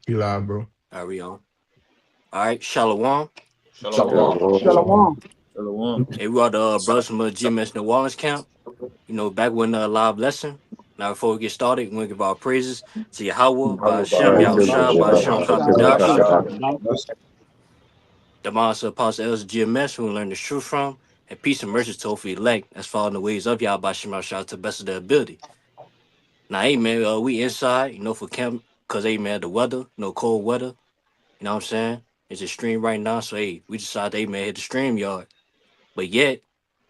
You live, bro. Are we on? All right, Shalom. Shalom. Shalom. Shalom. Hey, we are the brothers from the GMS New Orleans camp. Back when the live lesson. Now, before we get started, we want to give our praises to Yahweh, by Hashem, By Yahweh Hashem, Shah, by Yahweh Hashem, Shai, by Shah, Hashem, Shai. the Master Apostle Elders of GMS, who we learn the truth from, and peace and mercy to hopefully elect as following the ways of Yahweh, by Hashem, Yahweh Shah, to the best of their ability. Now, hey, man, we inside, for camp, because, hey, man, the weather, cold weather, you know what I'm saying? It's extreme right now, so, hey, we decided, hey, man, hit the stream yard. But yet,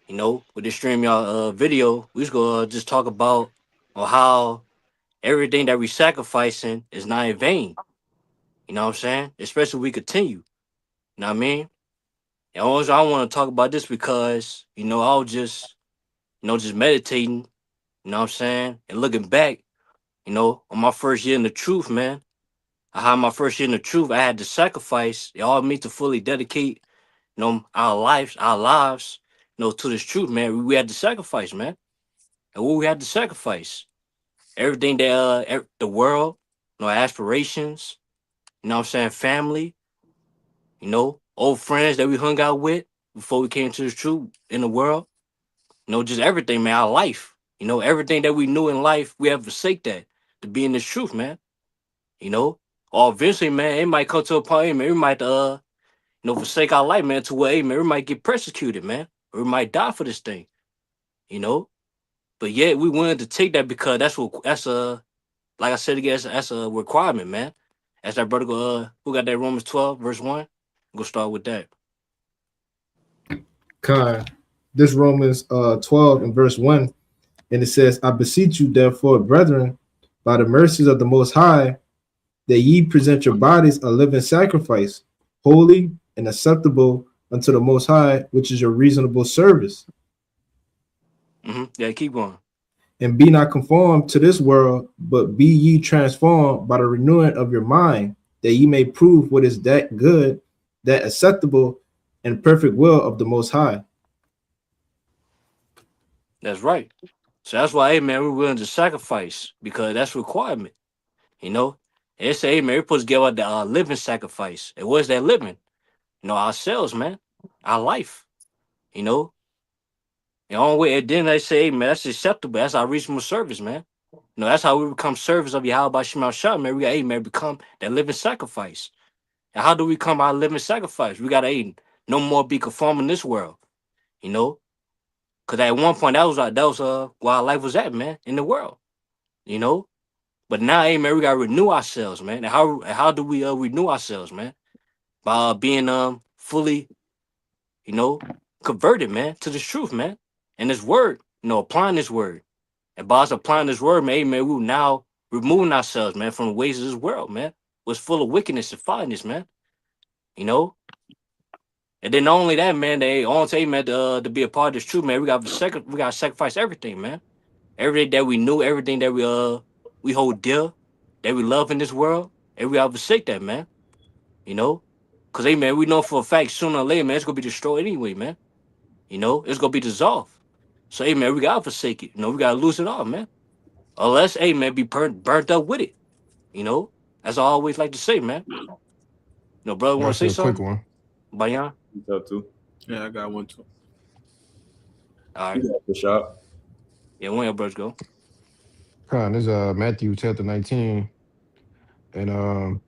with this stream y'all video, we just gonna just talk about on how everything that we sacrificing is not in vain. You know what I'm saying? Especially if we continue. You know what I mean? And also I want to talk about this because, I was just, just meditating, you know what I'm saying? And looking back, on my first year in the truth, man. I had my first year in the truth. I had to sacrifice it all me to fully dedicate, our lives, to this truth, man. We had to sacrifice, man. And what we had to sacrifice? Everything that the world, aspirations, what I'm saying, family, old friends that we hung out with before we came to the truth in the world, just everything, man, our life, everything that we knew in life, we have to forsake that to be in this truth, man. You know, or eventually, man, it might come to a point, man, we might forsake our life, man, to where, hey, man, we might get persecuted, man, or we might die for this thing, you know. But yet we wanted to take that because that's a like I said again, that's a requirement, man. As that brother go, who got that Romans 12, verse 1? Go start with that. Con. This Romans 12 and verse 1, and it says, I beseech you, therefore, brethren, by the mercies of the Most High, that ye present your bodies a living sacrifice, holy and acceptable unto the Most High, which is your reasonable service. Yeah, keep going. And be not conformed to this world, but be ye transformed by the renewing of your mind, that ye may prove what is that good, that acceptable, and perfect will of the Most High. That's right. So that's why, hey, man, we're willing to sacrifice because that's a requirement, you know. And it's, hey, man, we're supposed to give out the living sacrifice. And what's that living? Ourselves, man, our life, you know. And on way, and then they say, hey, man, that's acceptable. That's our reasonable service, man. That's how we become servants of Yahweh by Shemal Shah, man. We got, hey, man, become that living sacrifice. And how do we become our living sacrifice? We got to, hey, no more be conformed in this world, you know. Because at one point, that was where our life was at, man, in the world, you know. But now, hey, man, we got to renew ourselves, man. And how do we renew ourselves, man? By being fully, you know, converted, man, to this truth, man. And this word, applying this word. And by us applying this word, man, hey, man, we now removing ourselves, man, from the ways of this world, man. Was full of wickedness and fineness, man. You know? And then not only that, man, they on say, man, to be a part of this truth, man, we gotta sacrifice everything, man. Everything that we knew, everything that we hold dear, that we love in this world, and we gotta forsake that, man. You know? Cause hey man, we know for a fact sooner or later, man, it's gonna be destroyed anyway, man. It's gonna be dissolved. So hey man, we gotta forsake it. We gotta lose it all, man. Unless, hey man, be burnt up with it. You know? As I always like to say, man. Brother wanna That's say a quick something? one. Bayan? What's up, too? Yeah, I got one too. All You right. got the shop. Yeah, one of your brothers go. Con, this is Matthew chapter 19. And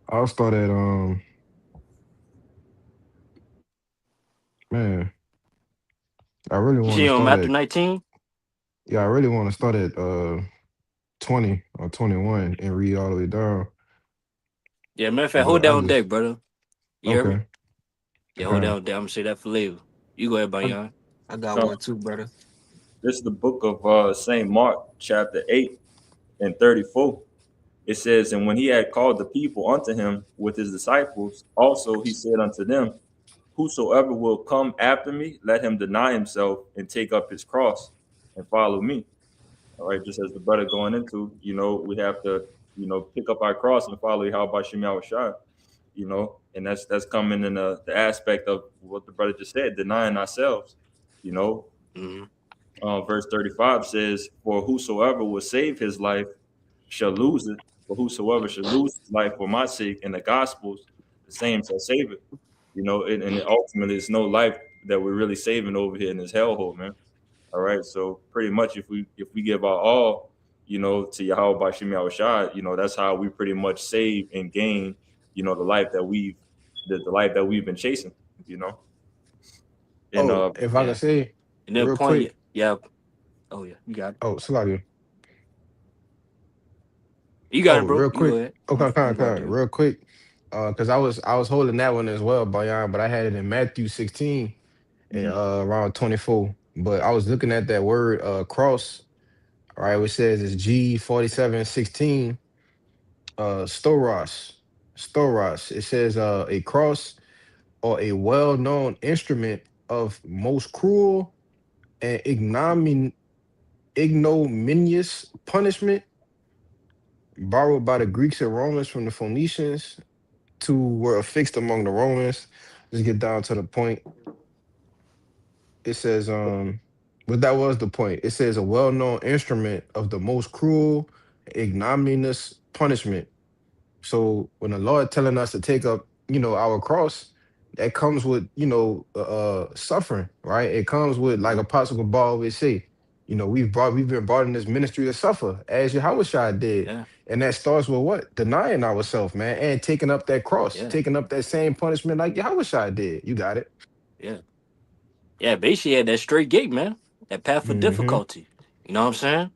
I'll start at man, I really You want see to on start Matthew at 19? yeah, I really want to start at 20 or 21 and read all the way down. Yeah, matter of fact, hold But I down just deck, brother. You hear me? okay. Yeah, hold Okay. down deck. I'm gonna say that for later. You go ahead, I, Bayan. I got Uh, one too, brother. this is the book of St. Mark, chapter 8 and 34. It says, And when he had called the people unto him with his disciples, also he said unto them, Whosoever will come after me, let him deny himself and take up his cross and follow me. All right, just as the brother going into, we have to, pick up our cross and follow Yahweh Shem Shai, and that's coming in the aspect of what the brother just said, denying ourselves, you know. Mm-hmm. Verse 35 says, For whosoever will save his life shall lose it, But whosoever should lose his life for my sake in the gospels, the same shall save it. And ultimately, it's no life that we're really saving over here in this hellhole, man. All right. So pretty much, if we give our all, to Yahweh Bashim Yahushua, that's how we pretty much save and gain, the life that the life that we've been chasing, you know. And Oh, if I Yeah. could say And then real point you. quick. Yeah. Oh yeah. You got it. Oh, Salakia. You got Oh, it, bro. real You go quick. ahead. Okay, I'm going to. real quick. Because I was holding that one as well, Bayan, but I had it in Matthew 16 and mhm. around 24. But I was looking at that word cross, all right, which says it's G4716, storos. Storos. It says a cross or a well-known instrument of most cruel and ignominious punishment borrowed by the Greeks and Romans from the Phoenicians to were affixed among the Romans. Let's get down to the point. It says, but that was the point. It says a well-known instrument of the most cruel, ignominious punishment. So when the Lord telling us to take up, our cross, that comes with, suffering, right? It comes with, like Apostle Paul always say, we've been brought in this ministry to suffer, as Yahushua did. Yeah. And that starts with what? Denying ourselves, man, and taking up that cross, Yeah. taking up that same punishment like Yahushua did. You got it. Yeah. Yeah. Basically, had that straight gate, man. That path of Mm-hmm. difficulty. You know what I'm saying?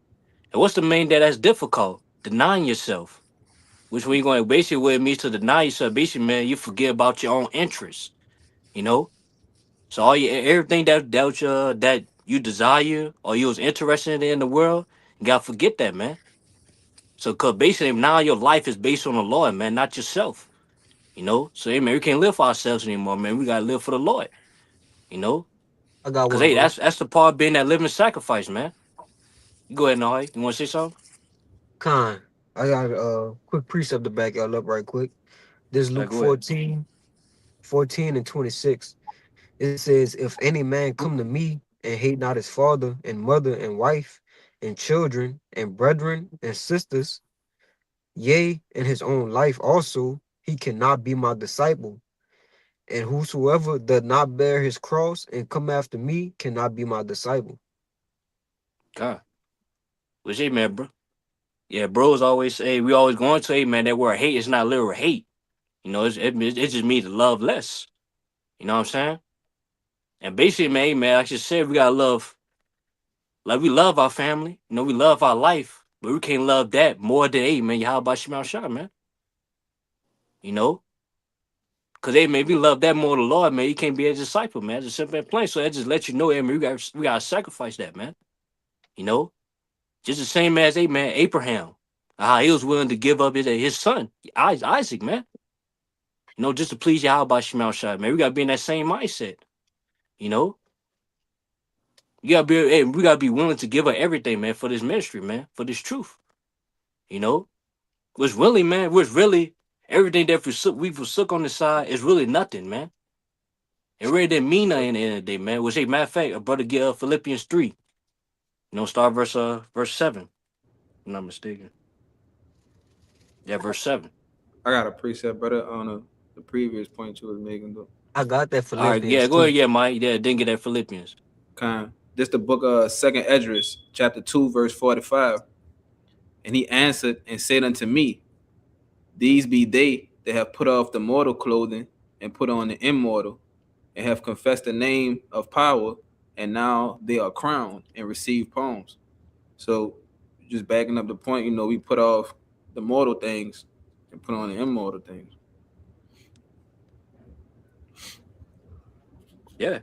And what's the main that's difficult? Denying yourself. Which when you're going basically what it means to deny yourself, basically, man, you forget about your own interests. You know? So everything that you desire or you was interested in the world, you gotta forget that, man. So cause basically now your life is based on the Lord, man, not yourself. You know? So hey man, we can't live for ourselves anymore, man. We gotta live for the Lord, you know? I got Cause one, hey, bro. that's the part of being that living sacrifice, man. You go ahead, Nahai. You wanna say something? Con. I got a quick precept to back y'all up right quick. This Like Luke go ahead. 14 and 26. It says, if any man come to me and hate not his father and mother and wife and children and brethren and sisters, yea, and his own life also, he cannot be my disciple. And whosoever does not bear his cross and come after me cannot be my disciple. God. Which hey man, bro. Yeah, bros always say we always going to hey man, that word hate is not literal hate. You know, it just means to love less. You know what I'm saying? And basically, man, hey, man, like I just said, we gotta love, like we love our family. You know, we love our life, but we can't love that more than hey, man. How about Shemal Shah, man? You know, cause hey, man, if you love that more than the Lord, man, you can't be a disciple, man. It's simple and plain. So that just let you know, hey, man, we gotta sacrifice that, man. You know, just the same as hey, man, Abraham, how he was willing to give up his son, Isaac, man. You know, just to please Yahweh by Shemal Shah, man. We gotta be in that same mindset. You know, you gotta be, hey, we gotta be willing to give up everything, man, for this ministry, man, for this truth. You know, was really, man, was really everything that we forsook on the side is really nothing, man. It really didn't mean nothing in the end of the day, man. Which, a matter of fact, a brother get Philippians 3, start verse 7. If I'm not mistaken. Yeah, verse 7. I got a precept, brother, on the previous point you was making. Though. I got that All right, yeah, Philippians go ahead, 2. yeah, Mike. Yeah, didn't get that Philippians. This the book of Second Esdras, chapter 2, verse 45. And he answered and said unto me, these be they that have put off the mortal clothing and put on the immortal, and have confessed the name of power, and now they are crowned and receive palms. So just backing up the point, we put off the mortal things and put on the immortal things. Yeah.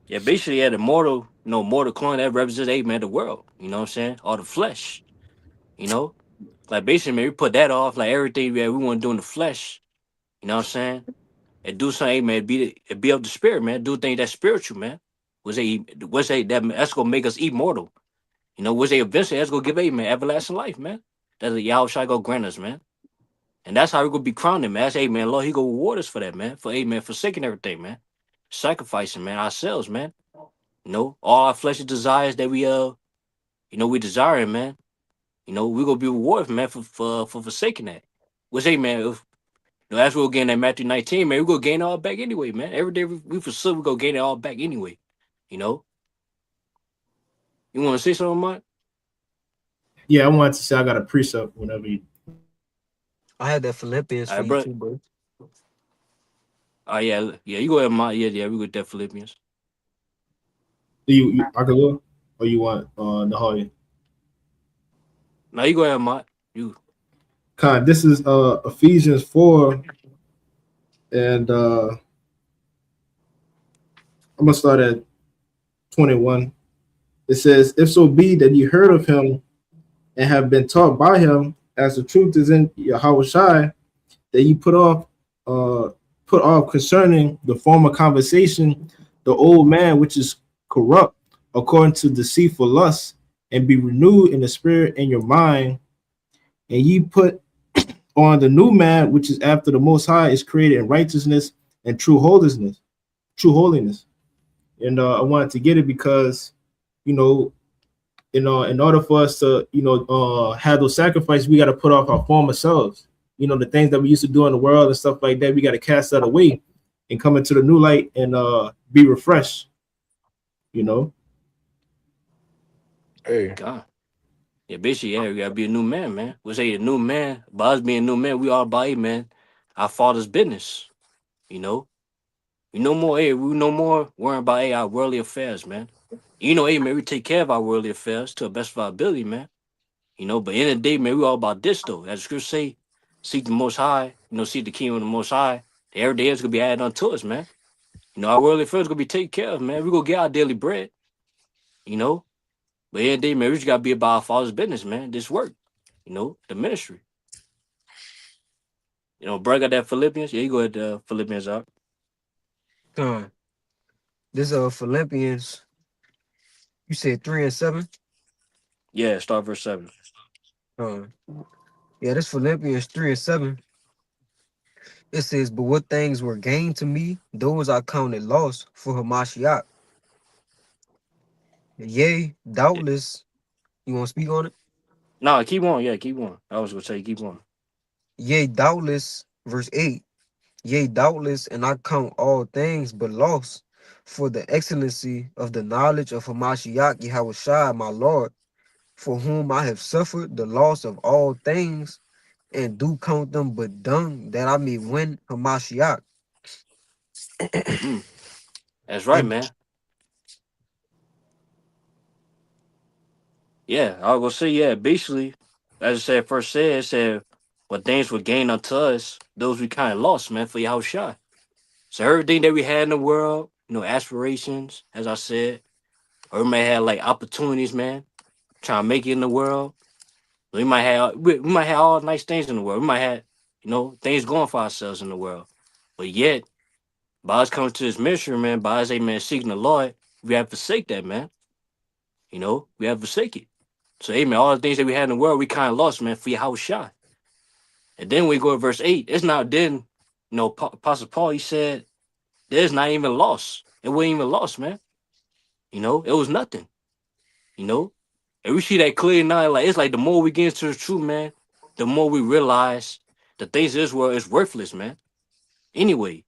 Yeah, basically, yeah, the mortal, mortal clone that represents, hey, man, the world. You know what I'm saying? All the flesh, you know? Like, basically, man, we put that off, like everything that we want to do in the flesh. You know what I'm saying? And do something, hey, man, be of the spirit, man. Do things that's spiritual, man. That's gonna make us immortal. You know, was they eventually that's gonna give a man everlasting life, man. That's a Yahweh Shai go grant us, man. And that's how we're gonna be crowned, man. That's hey man, Lord, he gonna reward us for that, man. For hey man, forsaking everything, man. Sacrificing, man, ourselves, man. All our fleshly desires that we we desiring, man. We gonna be rewarded, man, for forsaking that. Which, hey, man, if, as we'll gain that Matthew 19, man, we gonna gain it all back anyway, man. Every day we forsook, we gonna gain it all back anyway. You know, you want to say something, Mike? Yeah, I wanted to say I got a precept whenever you. I had that Philippians All for right, you bro. too, bro. Oh yeah, yeah. You go ahead, Mike. Yeah. We go that Philippians. I could go, or you want Nahoya? Now you go ahead, Mike. You. This is Ephesians 4, and I'm gonna start at 21. It says, "If so be that you heard of him and have been taught by him, as the truth is in Yahweh Shai, that you uh, put off concerning the former conversation, the old man which is corrupt according to deceitful lusts, and be renewed in the spirit in your mind, and ye put on the new man which is after the Most High is created in righteousness and true holiness." And I wanted to get it because, you know, in order for us to, have those sacrifices, we got to put off our former selves. The things that we used to do in the world and stuff like that, we got to cast that away and come into the new light and be refreshed. You know. Hey, God. Yeah, basically, yeah, we gotta be a new man, man. We say a new man. By us being a new man, we all about, hey, man, our father's business. You know, we no more, hey, we no more worrying about, hey, our worldly affairs, man. Hey, man, we take care of our worldly affairs to the best of our ability, man. But in the day, man, we all about this though. As the scripture say, seek the most high, seek the kingdom of the most high. Every day is gonna be added unto us, man. Our worldly affairs gonna be taken care of, man. We gonna get our daily bread, you know. But in the day, man, we just gotta be about our father's business, man. This work, the ministry. Bro, got that Philippians. Yeah, you go ahead, Philippians out. Con. This Philippians, you said 3 and 7. Yeah, start verse 7. Yeah, this Philippians 3 and 7. It says, "But what things were gained to me, those I counted loss for Hamashiach. Yea, Yeah. doubtless." You want to speak on it? Nah, keep on. Yeah, keep on. I was gonna say keep on. Yea, doubtless, verse 8. Yea, doubtless, and I count all things but loss for the excellency of the knowledge of Hamashiach Yahushua, my Lord, for whom I have suffered the loss of all things, and do count them but dung, that I may win Hamashiach. Mm, that's right, And man. Yeah, I was gonna say, yeah, basically, as I said first said, it said what things were gained unto us, those we kind of lost, man, for Yahushua. So everything that we had in the world, aspirations, as I said, or we might have like opportunities, man, trying to make it in the world. We might have all nice things in the world. We might have, things going for ourselves in the world. But yet, by us coming to this ministry, man, by us, amen, seeking the Lord, we have to forsake that, man. We have to forsake it. So, amen, all the things that we had in the world, we kind of lost, man, for Yahushua. And then we go to verse 8. It's not then, Apostle Paul, he said, there's not even loss. It wasn't even lost, man. It was nothing, you know. And we see that clearly now. Like, it's like the more we get into the truth, man, the more we realize the things of this world is worthless, man. Anyway,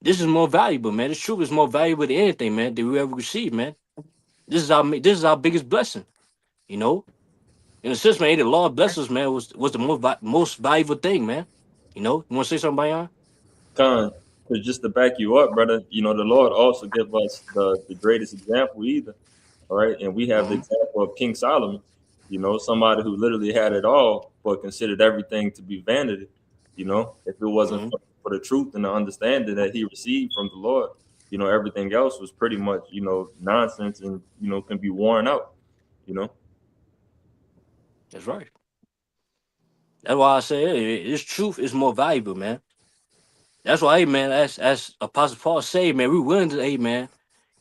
this is more valuable, man. This truth is more valuable than anything, man, that we ever receive, man. This is our biggest blessing, you know. In a sense, man, the Lord bless us, man, was the most valuable thing, man. You want to say something, Bayan? Con, because just to back you up, brother, the Lord also give us the greatest example either. All right. And we have the Mm-hmm. example of King Solomon, somebody who literally had it all, but considered everything to be vanity. If it wasn't Mm-hmm. for the truth and the understanding that he received from the Lord, everything else was pretty much, nonsense and, can be worn out, you know. That's right. That's why I say this truth is more valuable, man. That's why, hey, man, as Apostle Paul say, man, we willing to, hey, man,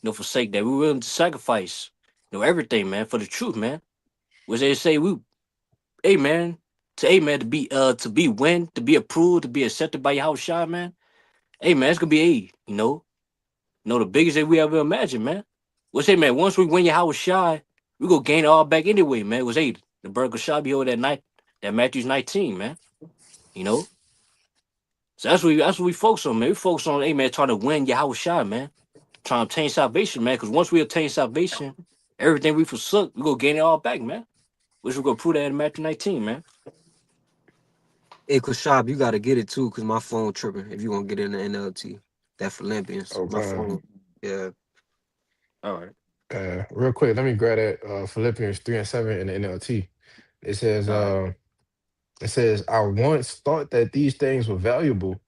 forsake that. We willing to sacrifice, everything, man, for the truth, man. Which they say we, hey, man, to be win, to be approved, to be accepted by Yahushua, man. Hey, man, it's gonna be the biggest that we ever imagined, man. Which, hey, man, once we win Yahushua, we gonna gain it all back anyway, man. Was hey, The burger shop be hold that night, that Matthew's 19, man. You know, so that's what we focus on, man. We focus on, hey man, trying to win Yahweh Shai, man. Trying to obtain salvation, man. Because once we obtain salvation, everything we forsook, we gonna gain it all back, man. Which we gonna prove that in Matthew 19, man. Hey, Kushab, you gotta get it too, cause my phone tripping. If you want to get in the NLT, that Philippians, my Okay. phone. Yeah. All right. Real quick, let me grab that Philippians 3 and 7 in the NLT. It says, All right. I once thought that these things were valuable,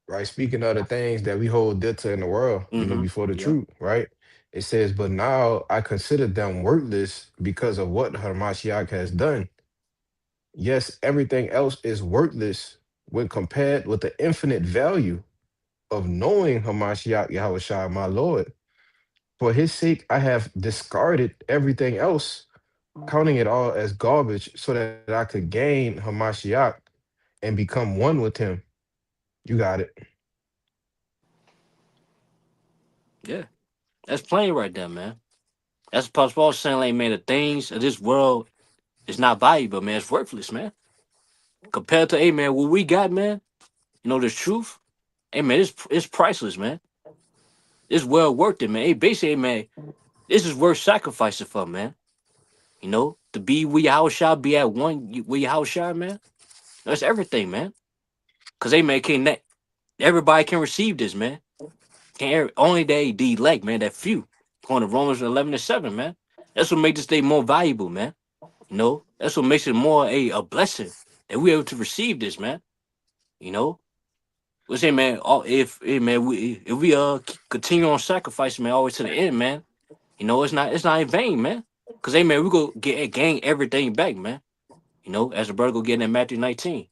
right? Speaking of the things that we hold dear to in the world, Mm-hmm. before the Yep. truth, right? It says, but now I consider them worthless because of what Hamashiach has done. Yes, everything else is worthless when compared with the infinite value of knowing Hamashiach Yahushua, my Lord. For his sake, I have discarded everything else, counting it all as garbage so that I could gain Hamashiach and become one with him. You got it. Yeah. That's plain right there, man. That's Apostle Paul saying, like, man, the things of this world is not valuable, man. It's worthless, man. Compared to, hey, man, what we got, man. The truth. Hey, man, it's priceless, man. It's well worth it, man. Hey, basically, hey, man, this is worth sacrificing for, man. To be where your house shall be at one, where your house shall, man. That's everything, man. Cause hey, man, can't everybody can receive this, man. Can't only the elect, man. That few. Going to Romans 11:7, man. That's what makes this day more valuable, man. That's what makes it more a blessing that we able to receive this, man. You know, we say, man, if hey, man, if we continue on sacrificing, man, always to the end, man. It's not in vain, man. Cause hey, man, we go gain everything back, man. As the brother go get in Matthew 19.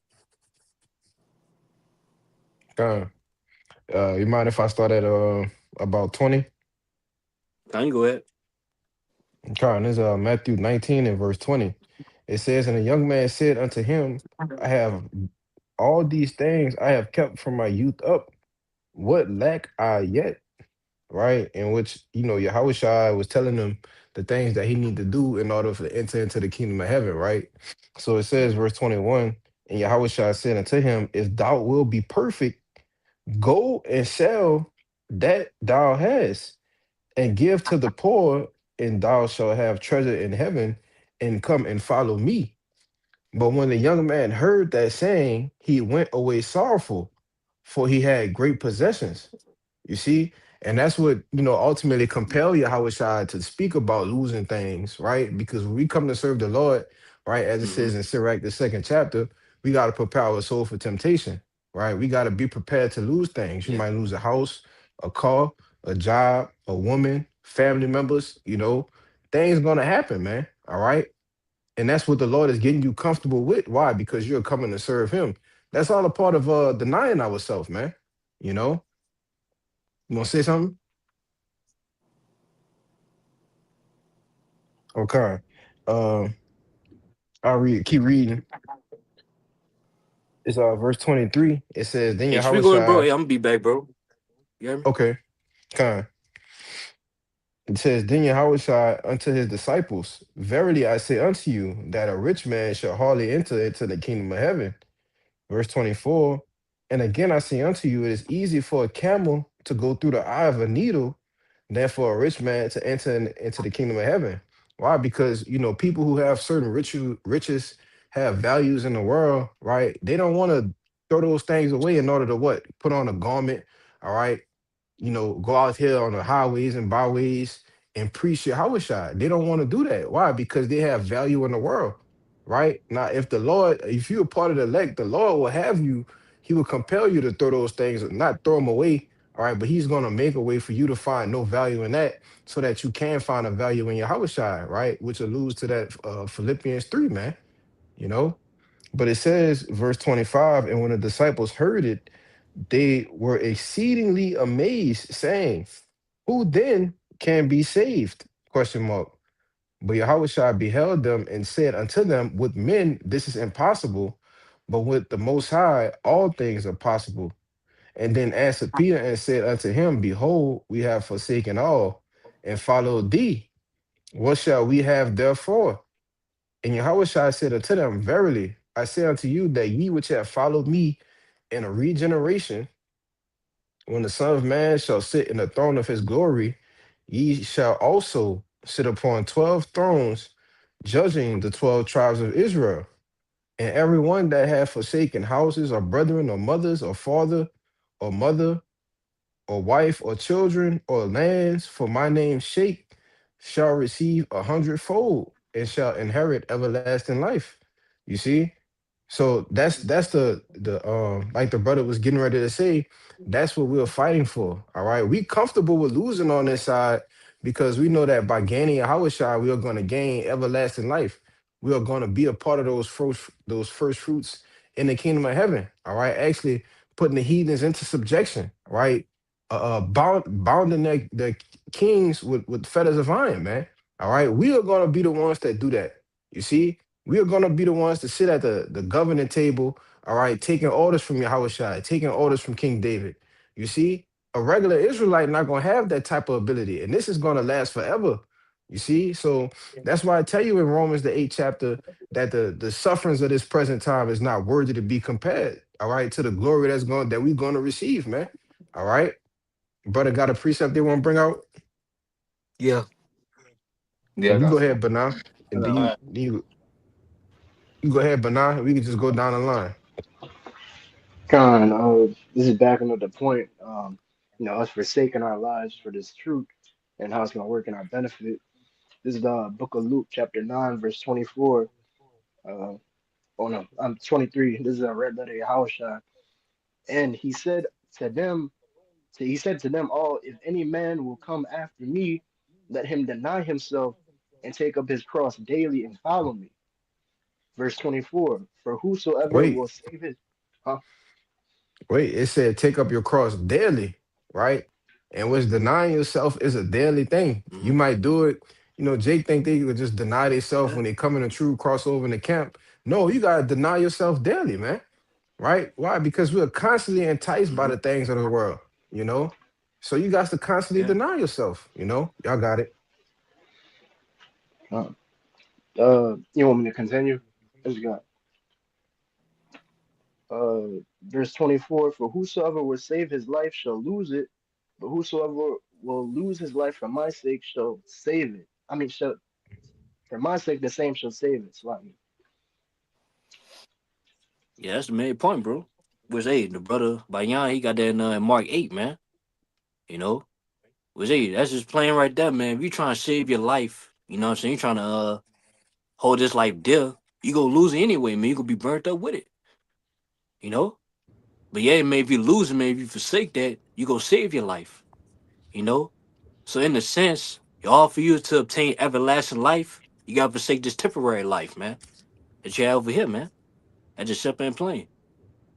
Uh, you mind if I start at about 20? Can you go ahead? This is Matthew 19 and verse 20. It says, and a young man said unto him, I have all these things I have kept from my youth up. What lack I yet? Right? In which, Yahushua was telling him the things that he need to do in order to enter into the kingdom of heaven, right? So it says, verse 21, and Yahushua said unto him, if thou wilt be perfect, go and sell that thou hast, and give to the poor, and thou shalt have treasure in heaven, and come and follow me. But when the young man heard that saying, he went away sorrowful, for he had great possessions. You see? And that's what, ultimately compel Yahushua to speak about losing things, right? Because when we come to serve the Lord, right, as it Mm-hmm. says in Sirach, the second chapter, we got to prepare our soul for temptation, right? We got to be prepared to lose things. You Yeah. might lose a house, a car, a job, a woman, family members, things gonna happen, man. All right. And that's what the Lord is getting you comfortable with. Why? Because you're coming to serve him. That's all a part of denying ourselves, man. You know? You wanna say something? Okay. Um, keep reading. It's verse 23. It says, then Hey, speak on it, bro. Yahushua, Hey, I'm gonna be back, bro. You hear me? okay, kind. It says, then Yahushua unto his disciples, verily I say unto you, that a rich man shall hardly enter into the kingdom of heaven. Verse 24, and again I say unto you, it is easy for a camel to go through the eye of a needle than for a rich man to enter into the kingdom of heaven. Why? Because people who have certain riches have values in the world, right? They don't want to throw those things away in order to what? Put on a garment, all right? Go out here on the highways and byways and preach Yahushua. They don't want to do that. Why? Because they have value in the world, right? Now, if you're a part of the elect, the Lord will have you, he will compel you to throw those things, not throw them away, all right? But he's going to make a way for you to find no value in that so that you can find a value in Yahushua, right? Which alludes to that Philippians 3, man, you know? But it says, verse 25, and when the disciples heard it, they were exceedingly amazed, saying, who then can be saved? Question mark. But Yahushua beheld them and said unto them, with men this is impossible, but with the Most High all things are possible. And then answered Peter and said unto him, behold, we have forsaken all and followed thee. What shall we have therefore? And Yahushua said unto them, Verily, I say unto you that ye which have followed me in a regeneration, when the Son of Man shall sit in the throne of his glory, ye shall also sit upon 12 thrones, judging the 12 tribes of Israel. And every one that hath forsaken houses, or brethren, or mothers, or father, or mother, or wife, or children, or lands, for my name's sake, shall receive 100-fold, and shall inherit everlasting life. You see? So that's the like the brother was getting ready to say, that's what we're fighting for. All right. We comfortable with losing on this side because we know that by gaining a Hawashai, we are going to gain everlasting life. We are going to be a part of those first fruits in the kingdom of heaven. All right. Actually putting the heathens into subjection, right? Bounding the kings with feathers of iron, man. All right. We are going to be the ones that do that. You see? We are gonna be the ones to sit at the governing table, all right, taking orders from Yahushua, taking orders from King David. You see, a regular Israelite not gonna have that type of ability, and this is gonna last forever. You see, so that's why I tell you in Romans the 8th chapter that the sufferings of this present time is not worthy to be compared, all right, to the glory that we're gonna receive, man. All right, brother, got a precept they want to bring out? Yeah. Yeah, I You go got some. ahead, Bana, and then All you right. you you go ahead, Bana. We can just go down the line. Con, this is backing up the point. Us forsaking our lives for this truth and how it's going to work in our benefit. This is the book of Luke, chapter 9, verse 24. Uh, oh no, I'm 23. This is a red letter Yahushua. And he said to them all, if any man will come after me, let him deny himself and take up his cross daily and follow me. Verse 24. For whosoever Wait, will save his, huh? Wait, it said take up your cross daily, right? And what's denying yourself is a daily thing. You Mm-hmm. might do it. Jake think they could just deny themselves Yeah. when they come in a true crossover in the camp. No, you gotta deny yourself daily, man. Right? Why? Because we're constantly enticed by Mm-hmm. the things of the world, you know? So you got to constantly Yeah. deny yourself, you know? Y'all got it. Uh, you want me to continue? Let's go. Verse 24. For whosoever will save his life shall lose it, but whosoever will lose his life for my sake shall save it. I mean, shall for my sake the same shall save it. Slightly. Yeah, that's the main point, bro. Was hey, the brother Bayan, he got that in Mark 8, man. You know? Was hey, that's just playing right there, man. If you trying to save your life, you know what I'm saying? You trying to hold this life dear, you gonna lose it anyway, man. You gonna be burnt up with it, you know? But yeah, man, if you lose it, man, if you forsake that, you gonna save your life, you know? So in a sense, all for you to obtain everlasting life, you gotta forsake this temporary life, man. That you have over here, man. That's just simple and plain.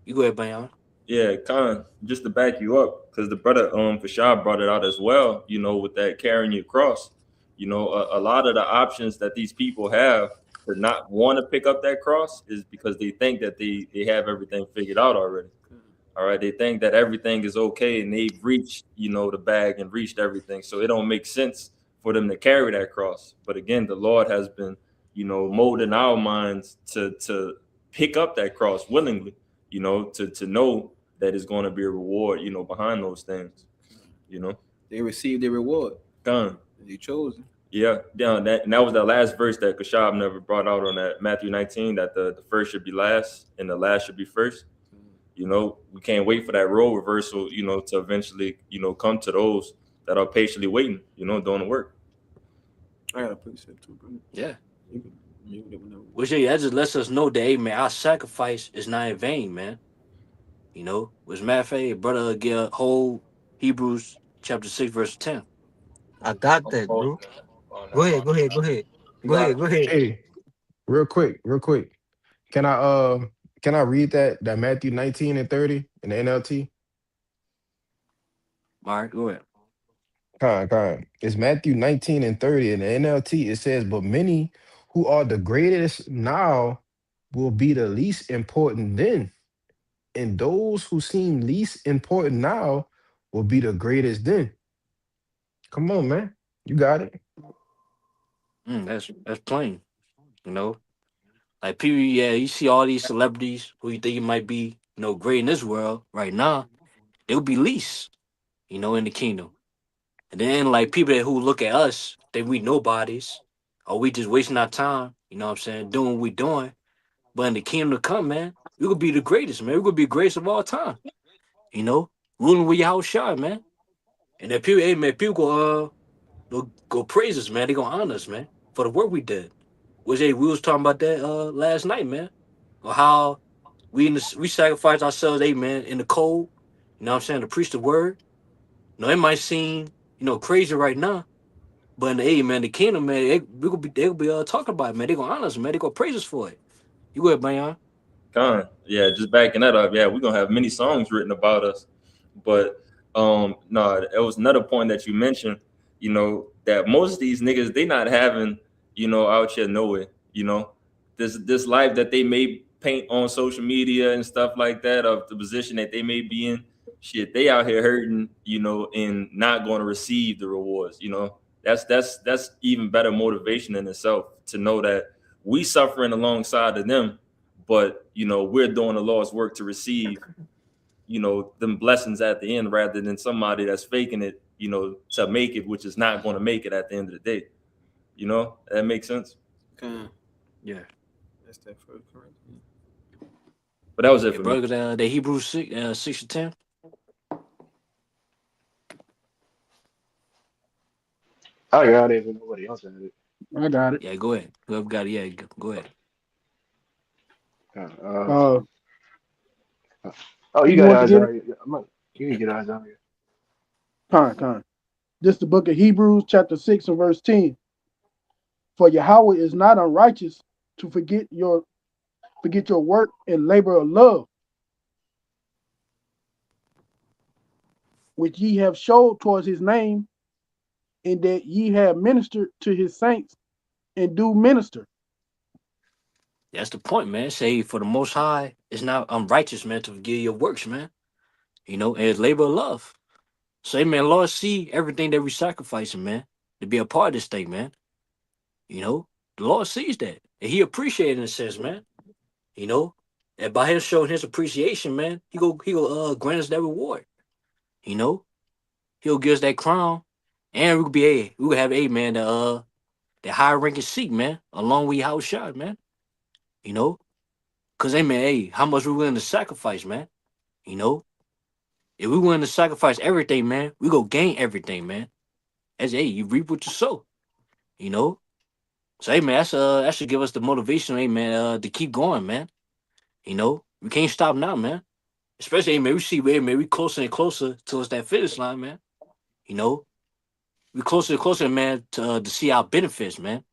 You go ahead, Bayan. Yeah, Khan, just to back you up, because the brother Fashad brought it out as well, with that carrying your cross. A lot of the options that these people have to not want to pick up that cross is because they think that they have everything figured out already. All right. They think that everything is okay and they've reached, the bag and reached everything. So it don't make sense for them to carry that cross. But again, the Lord has been, molding our minds to pick up that cross willingly, to know that it's going to be a reward, behind those things, you know. They received their reward. Gone. They chosen. Yeah, and that was the last verse that Kashab never brought out on that Matthew 19, that the first should be last and the last should be first. We can't wait for that role reversal, to eventually, come to those that are patiently waiting, doing the work. I got a precept too, bro. Yeah. You can mute it whenever. Which yeah, that just lets us know that hey man, our sacrifice is not in vain, man. You know, which matter of fact, brother get whole Hebrews chapter 6, verse 10. I got I'm that, pulling bro. it up. Oh, Go never ahead, mind. go ahead, go ahead. You Go got ahead, it. go ahead. Hey, real quick. Can I read that Matthew 19 and 30 in the NLT? All right, go ahead. Kind. It's Matthew 19 and 30 in the NLT. It says, but many who are the greatest now will be the least important then. And those who seem least important now will be the greatest then. Come on, man. You got it. That's plain, you know. Like people, yeah, you see all these celebrities who you think might be, great in this world right now, they'll be least, in the kingdom. And then like people that who look at us, think we nobodies, or we just wasting our time, what I'm saying, doing what we doing. But in the kingdom to come, man, we could be the greatest, man. We could be the greatest of all time, you know, ruling with your house shot, man. And then people, hey man, people go praise us, man. They gonna honor us, man, for the work we did. We was talking about that last night, man. Or how we sacrificed ourselves, hey man, in the cold, what I'm saying, to preach the word. It might seem, crazy right now, but in the man, the kingdom, man, they gonna be talking about it, man. They gonna honor us, man. They gonna praise us for it. You go ahead, man. Yeah, just backing that up. Yeah, we're gonna have many songs written about us. But no, it was another point that you mentioned, that most of these niggas, they not having, out here nowhere, this life that they may paint on social media and stuff like that, of the position that they may be in. Shit, they out here hurting, and not going to receive the rewards. That's even better motivation in itself, to know that we suffering alongside of them, but we're doing the Lord's work to receive, them blessings at the end, rather than somebody that's faking it, to make it, which is not going to make it at the end of the day. That makes sense. Yeah. That's that First Corinthians. But that was it Yeah, for me. brother, the Hebrews 6 to 10. I got it. If nobody else had it. I got it. Yeah, go ahead. Whoever got it, yeah, go ahead. Uh, Uh, oh, you you got it, want to get it? Isaiah. You can get Isaiah. Con. This the book of Hebrews, chapter 6 and verse 10. For Yahweh is not unrighteous to forget your work and labor of love, which ye have showed towards his name, and that ye have ministered to his saints and do minister. That's the point, man. Say for the Most High, it's not unrighteous, man, to forgive your works, man. And it's labor of love. Say, man, Lord, see everything that we sacrificing, man, to be a part of this thing, man. The Lord sees that, and He appreciates it in a sense, man. You know, and by Him showing His appreciation, man, He go grant us that reward. You know, He'll give us that crown, and we will have a man that high ranking seat, man, along with your house shot, man. You know, cause hey, man, hey, how much we willing to sacrifice, man? You know, if we willing to sacrifice everything, man, we go gain everything, man. As hey, you reap what you sow. You know, so hey, man, that should give us the motivation, hey, man, to keep going, man. We can't stop now, man. Especially, hey, man, we see, hey, man, we closer and closer towards that finish line, man. You know, we closer and closer, man, to see our benefits, man,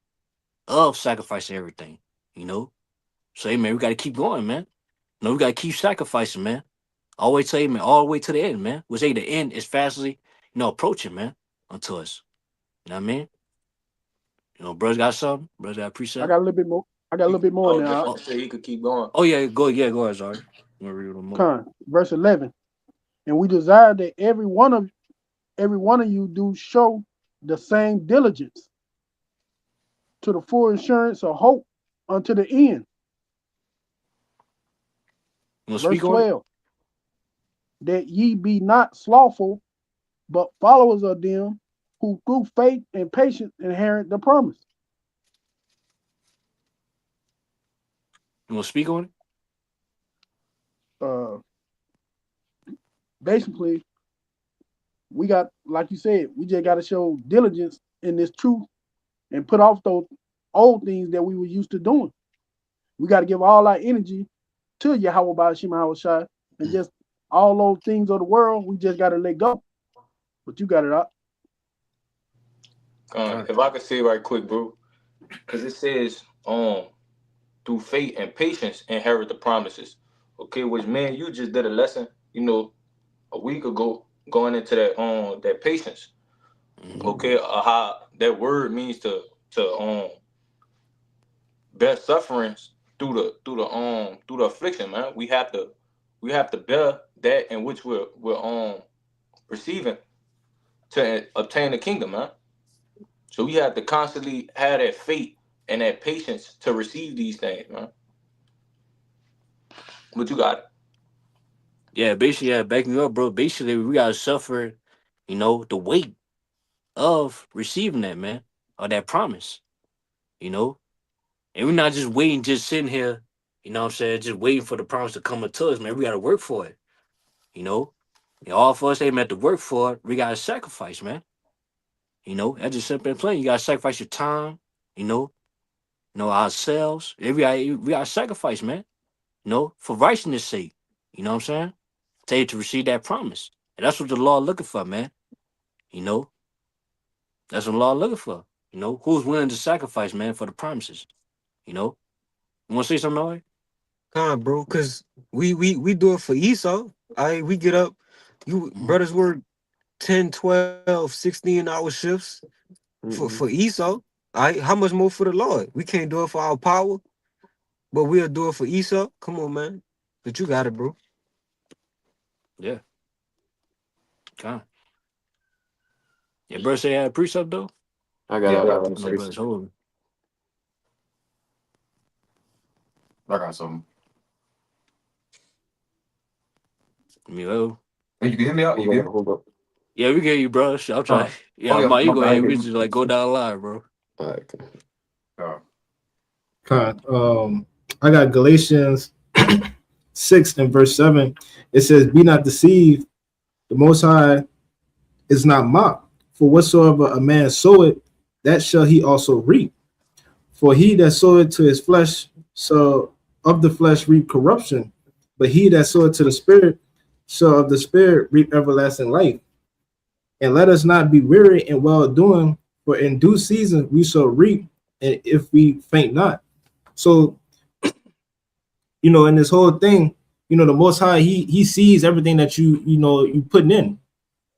of sacrificing everything. You know, so hey, man, we got to keep going, man. We got to keep sacrificing, man. Always say, man, all the way to the end, man. Which say the end is fastly, approaching, man, unto us. You know what I mean? Brothers got something. Brothers got a I precept. got a little bit more. I got a little bit more Oh, now. just say he could keep going. Oh yeah, go ahead, sorry. I'm gonna read a little more. Verse 11. And we desire that every one of you do show the same diligence to the full assurance of hope unto the end. You wanna Verse speak on it? 12. That ye be not slothful, but followers of them who through faith and patience inherit the promise. You wanna speak on it? Uh, Basically, we got, like you said, we just got to show diligence in this truth and put off those old things that we were used to doing. We got to give all our energy to Yahweh by Shema Shai, and just all those things of the world, we just got to let go. But you got it up. If I could say right quick, bro, because it says, through faith and patience inherit the promises. Okay, which man, you just did a lesson, a week ago, going into that patience. Mm-hmm. Okay, how that word means to bear sufferings through the affliction, man. We have to bear that in which we're receiving to obtain the kingdom, man. So we have to constantly have that faith and that patience to receive these things, man. What you got? Yeah, basically, yeah, backing you up, bro. Basically, we gotta suffer, the weight of receiving that, man, or that promise, you know. And we're not just waiting, just sitting here, what I'm saying, just waiting for the promise to come to us, man. We gotta work for it, you know. And all of us they meant to work for it, we gotta sacrifice, man. That's just simple and plain. You gotta sacrifice your time, you know, ourselves. We gotta sacrifice, man, for righteousness' sake. You know what I'm saying? To receive that promise. And that's what the law looking for, man. You know, that's what the law looking for. Who's willing to sacrifice, man, for the promises? You know, you want to say something, Noe? Con, bro, cause we do it for Esau. We get up, you Mm-hmm. brothers work 10, 12, 16 hour shifts for Mm-hmm. Esau. How much more for the Lord? We can't do it for our power, but we'll do it for Esau. Come on, man. But you got it, bro. Yeah, kind of. Yeah, bro, say I had a precept though. Yeah, I got I some know, precept. brothers, hold on. I got some. I mean, oh, Hey, you can hear me out? You can hear me? Hold up. yeah, we get you, bro. Shit, I'm trying. Uh, oh Yeah, yeah, Ma, you my go bad. I ahead. ain't We hear just like go down the line, bro. All right. Uh, Con, I got Galatians 6 and verse 7. It says, "Be not deceived, the Most High is not mocked. For whatsoever a man soweth, that shall he also reap. For he that soweth to his flesh shall of the flesh reap corruption, but he that soweth to the Spirit shall of the Spirit reap everlasting life. And let us not be weary in well doing, for in due season we shall reap, and if we faint not." So, in this whole thing, the Most High, he sees everything that you putting in.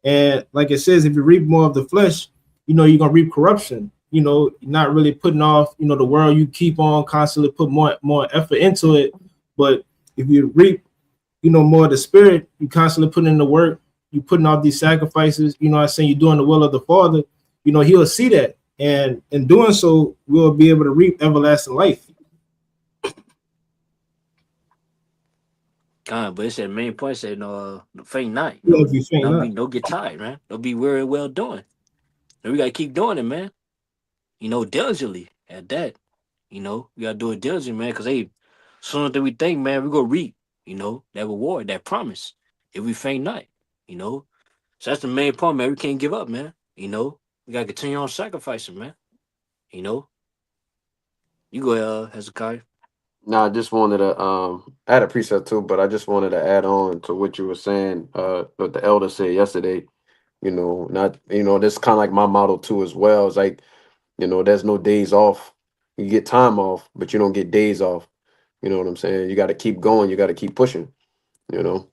And like it says, if you reap more of the flesh, you're gonna reap corruption. Not really putting off, the world. You keep on constantly put more effort into it. But if you reap, more of the spirit, you constantly put in the work, you putting off these sacrifices, I'm saying, you're doing the will of the Father, he'll see that. And in doing so, we'll be able to reap everlasting life. But it's that main point said faint not, If you faint not. don't get tired, man. Don't be weary and well doing. And we gotta keep doing it, man. Diligently at that. We gotta do it diligently, man, because hey, sooner than we think, man, we gonna reap, that reward, that promise. If we faint not, you know. So that's the main point, man. We can't give up, man. We gotta continue on sacrificing, man. You know. You go Hezekiah. no, I just wanted to I had a precept too, but I just wanted to add on to what you were saying, what the elder said yesterday. Not this kind of like my motto too as well. It's like, there's no days off. You get time off, but you don't get days off. You know what I'm saying? You gotta keep going, you gotta keep pushing, you know,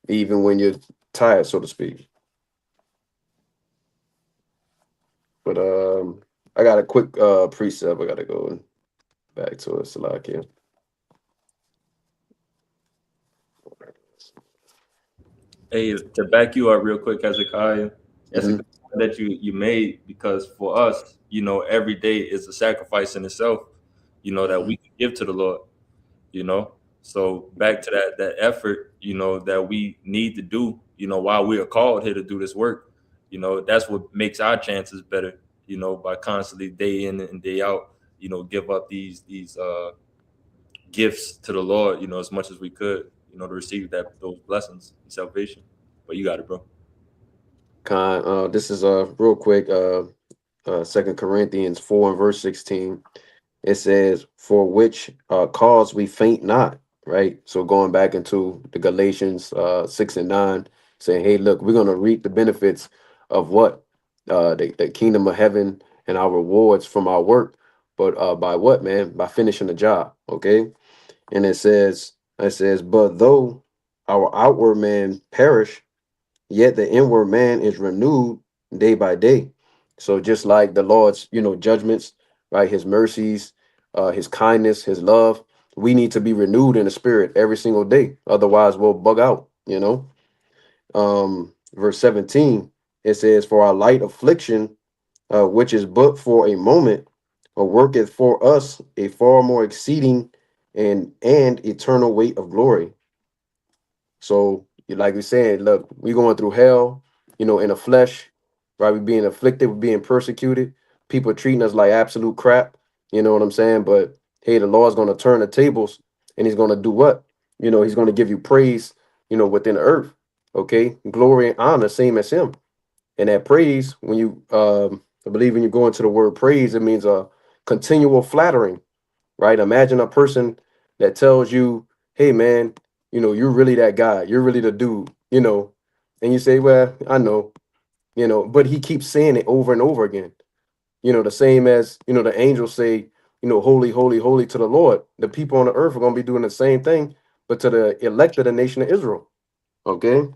even when you're tired, so to speak. But I got a quick precept. I gotta go back to it, Salakia. Hey, to back you up real quick, Hezekiah, that's a Mm-hmm. good point that you made, because for us, every day is a sacrifice in itself, that Mm-hmm. we can give to the Lord, you know. So back to that effort, that we need to do, while we are called here to do this work, that's what makes our chances better, by constantly day in and day out, give up these gifts to the Lord, as much as we could, to receive those blessings and salvation. But you got it, bro. This is real quick. 2 Corinthians 4 and verse 16. It says, "For which cause we faint not." Right. So going back into the Galatians 6 and 9, saying, "Hey, look, we're gonna reap the benefits of what the kingdom of heaven and our rewards from our work, but by what, man? By finishing the job." Okay. And it says, "But though our outward man perish, yet the inward man is renewed day by day." So just like the Lord's, judgments, right? His mercies, his kindness, his love, we need to be renewed in the spirit every single day. Otherwise, we'll bug out. Verse 17, it says, "For our light affliction, which is but for a moment, worketh for us a far more exceeding and eternal weight of glory." So, like we said, look, we going through hell, in the flesh, right? We being afflicted, we being persecuted, people treating us like absolute crap. You know what I'm saying? But hey, the Lord's going to turn the tables, and He's going to do what? He's going to give you praise, within the earth. Okay, glory and honor, same as Him. And that praise, when you, I believe, when you go into the word praise, it means a continual flattering, right? Imagine a person that tells you, "Hey, man, you're really that guy. You're really the dude," and you say, "Well, I know," but he keeps saying it over and over again. The same as the angels say, "Holy, holy, holy to the Lord." The people on the earth are going to be doing the same thing, but to the elect of the nation of Israel. Okay.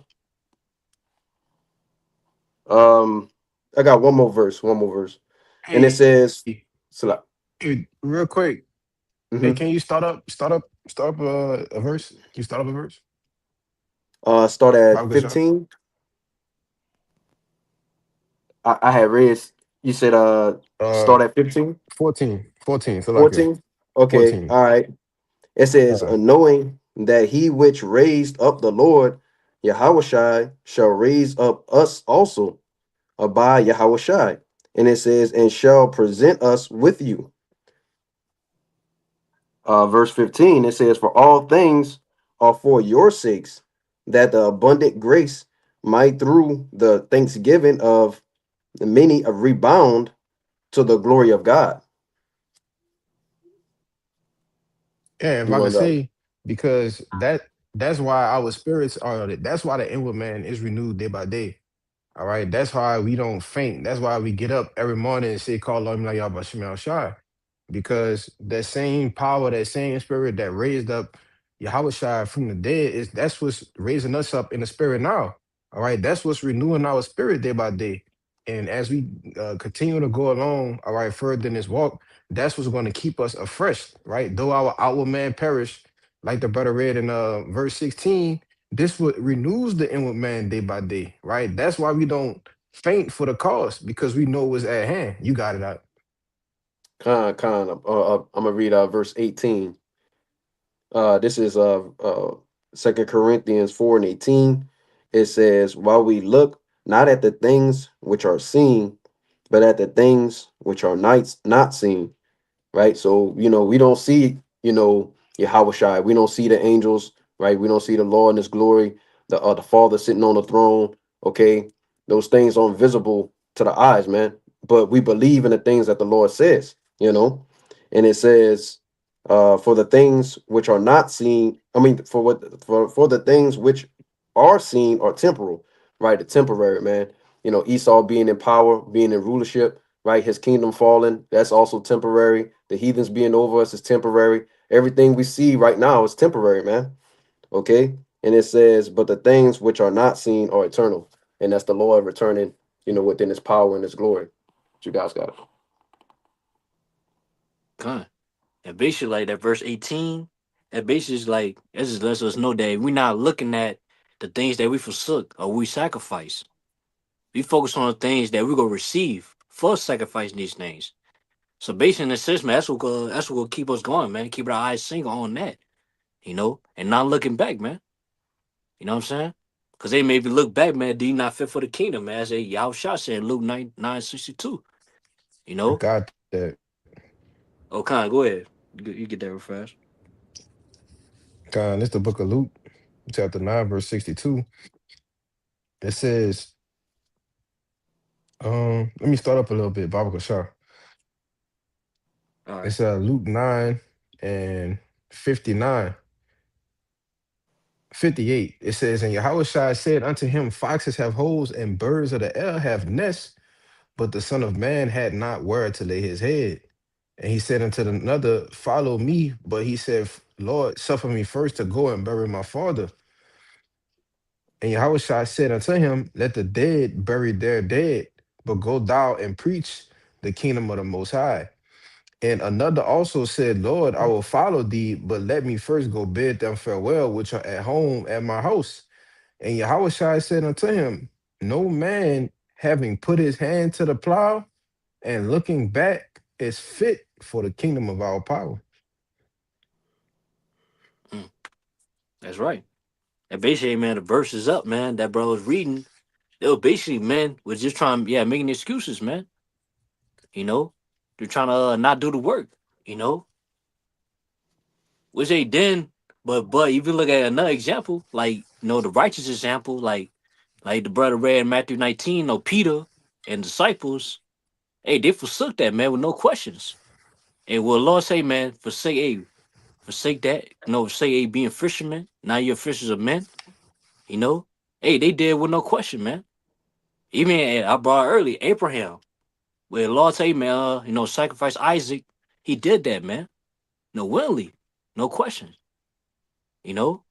Um, I got one more verse. One more verse, and it Hey, says, "Salah." hey, real quick. Hey, Mm-hmm. can you start up a verse? Can you start up a verse? Start at Bible Gashaw? 15. I had read. You said Uh, start at 15, 14, 14. So like 14. Okay, 14. all right. It says, Uh, knowing that he which raised up the Lord Yahushai shall raise up us also by Yahushai. And it says, and shall present us with you. Verse 15, it says, for all things are for your sakes, that the abundant grace might through the thanksgiving of the many rebound to the glory of God. yeah, if You I could want to say, because that's why our spirits are. That's why the inward man is renewed day by day. All right. That's why we don't faint. That's why we get up every morning and say, call on like Yahweh Shemel Shai. Because that same power, that same spirit that raised up Yahweh Shai from the dead, that's what's raising us up in the spirit now. All right. That's what's renewing our spirit day by day. And as we continue to go along, all right, further in this walk, that's what's going to keep us afresh, right? Though our outward man perish, like the brother read in verse 16, this what renews the inward man day by day, right? That's why we don't faint for the cause because we know what's at hand. You got it out. I'm gonna read verse 18. This is 2 Corinthians 4 and 18. It says, while we look not at the things which are seen, but at the things which are not seen, right? So, we don't see, Yahweh Shai. We don't see the angels, right? We don't see the Lord in his glory, the Father sitting on the throne, okay? Those things aren't visible to the eyes, man. But we believe in the things that the Lord says, And it says, for the things which are not seen, I mean, for the things which are seen are temporal, right? The temporary, man. Esau being in power, being in rulership, right? His kingdom falling, that's also temporary. The heathens being over us is temporary. Everything we see right now is temporary, man. Okay. And it says, but the things which are not seen are eternal. And that's the Lord returning, within his power and his glory. What you guys got it. Con. And basically, like that verse 18, that basically is like, that just lets us know that we're not looking at the things that we forsook or we sacrifice. We focus on the things that we're going to receive for sacrificing these things. So basically, in a sense, man, that's what will keep us going, man. Keep our eyes single on that, and not looking back, man. You know what I'm saying? Because they maybe look back, man, do you not fit for the kingdom, man? As a Yahweh Shah said in Luke 9:62. You I know? got that. Oh, Khan, go ahead. You get that real fast. God, this the book of Luke, chapter 9, verse 62. It says, let me start up a little bit, Baba Kashar. All right. It's Luke 9 and 59, 58. It says, and Yahweh said unto him, foxes have holes and birds of the air have nests, but the Son of Man had not where to lay his head. And he said unto another, follow me. But he said, Lord, suffer me first to go and bury my father. And Yahweh said unto him, let the dead bury their dead, but go thou and preach the kingdom of the Most High. And another also said, Lord, I will follow thee, but let me first go bid them farewell, which are at home at my house. And Yahweh said unto him, no man having put his hand to the plow and looking back is fit for the kingdom of our power. Mm, that's right. And basically, man, the verse is up, man. That bro was reading. They were basically, man, was just trying, yeah, making excuses, man. You know, they're trying to not do the work. You know, which they did. But if you look at another example, like the righteous example, like the brother read in Matthew 19, Peter and disciples, hey, they forsook that man with no questions. And what Lord say, man, forsake that, forsake being fishermen. Now you're fishers of men, you know. Hey, they did with no question, man. Even I brought early Abraham, where Lord say, man, sacrifice Isaac. He did that, man. No willingly, no questions, you know.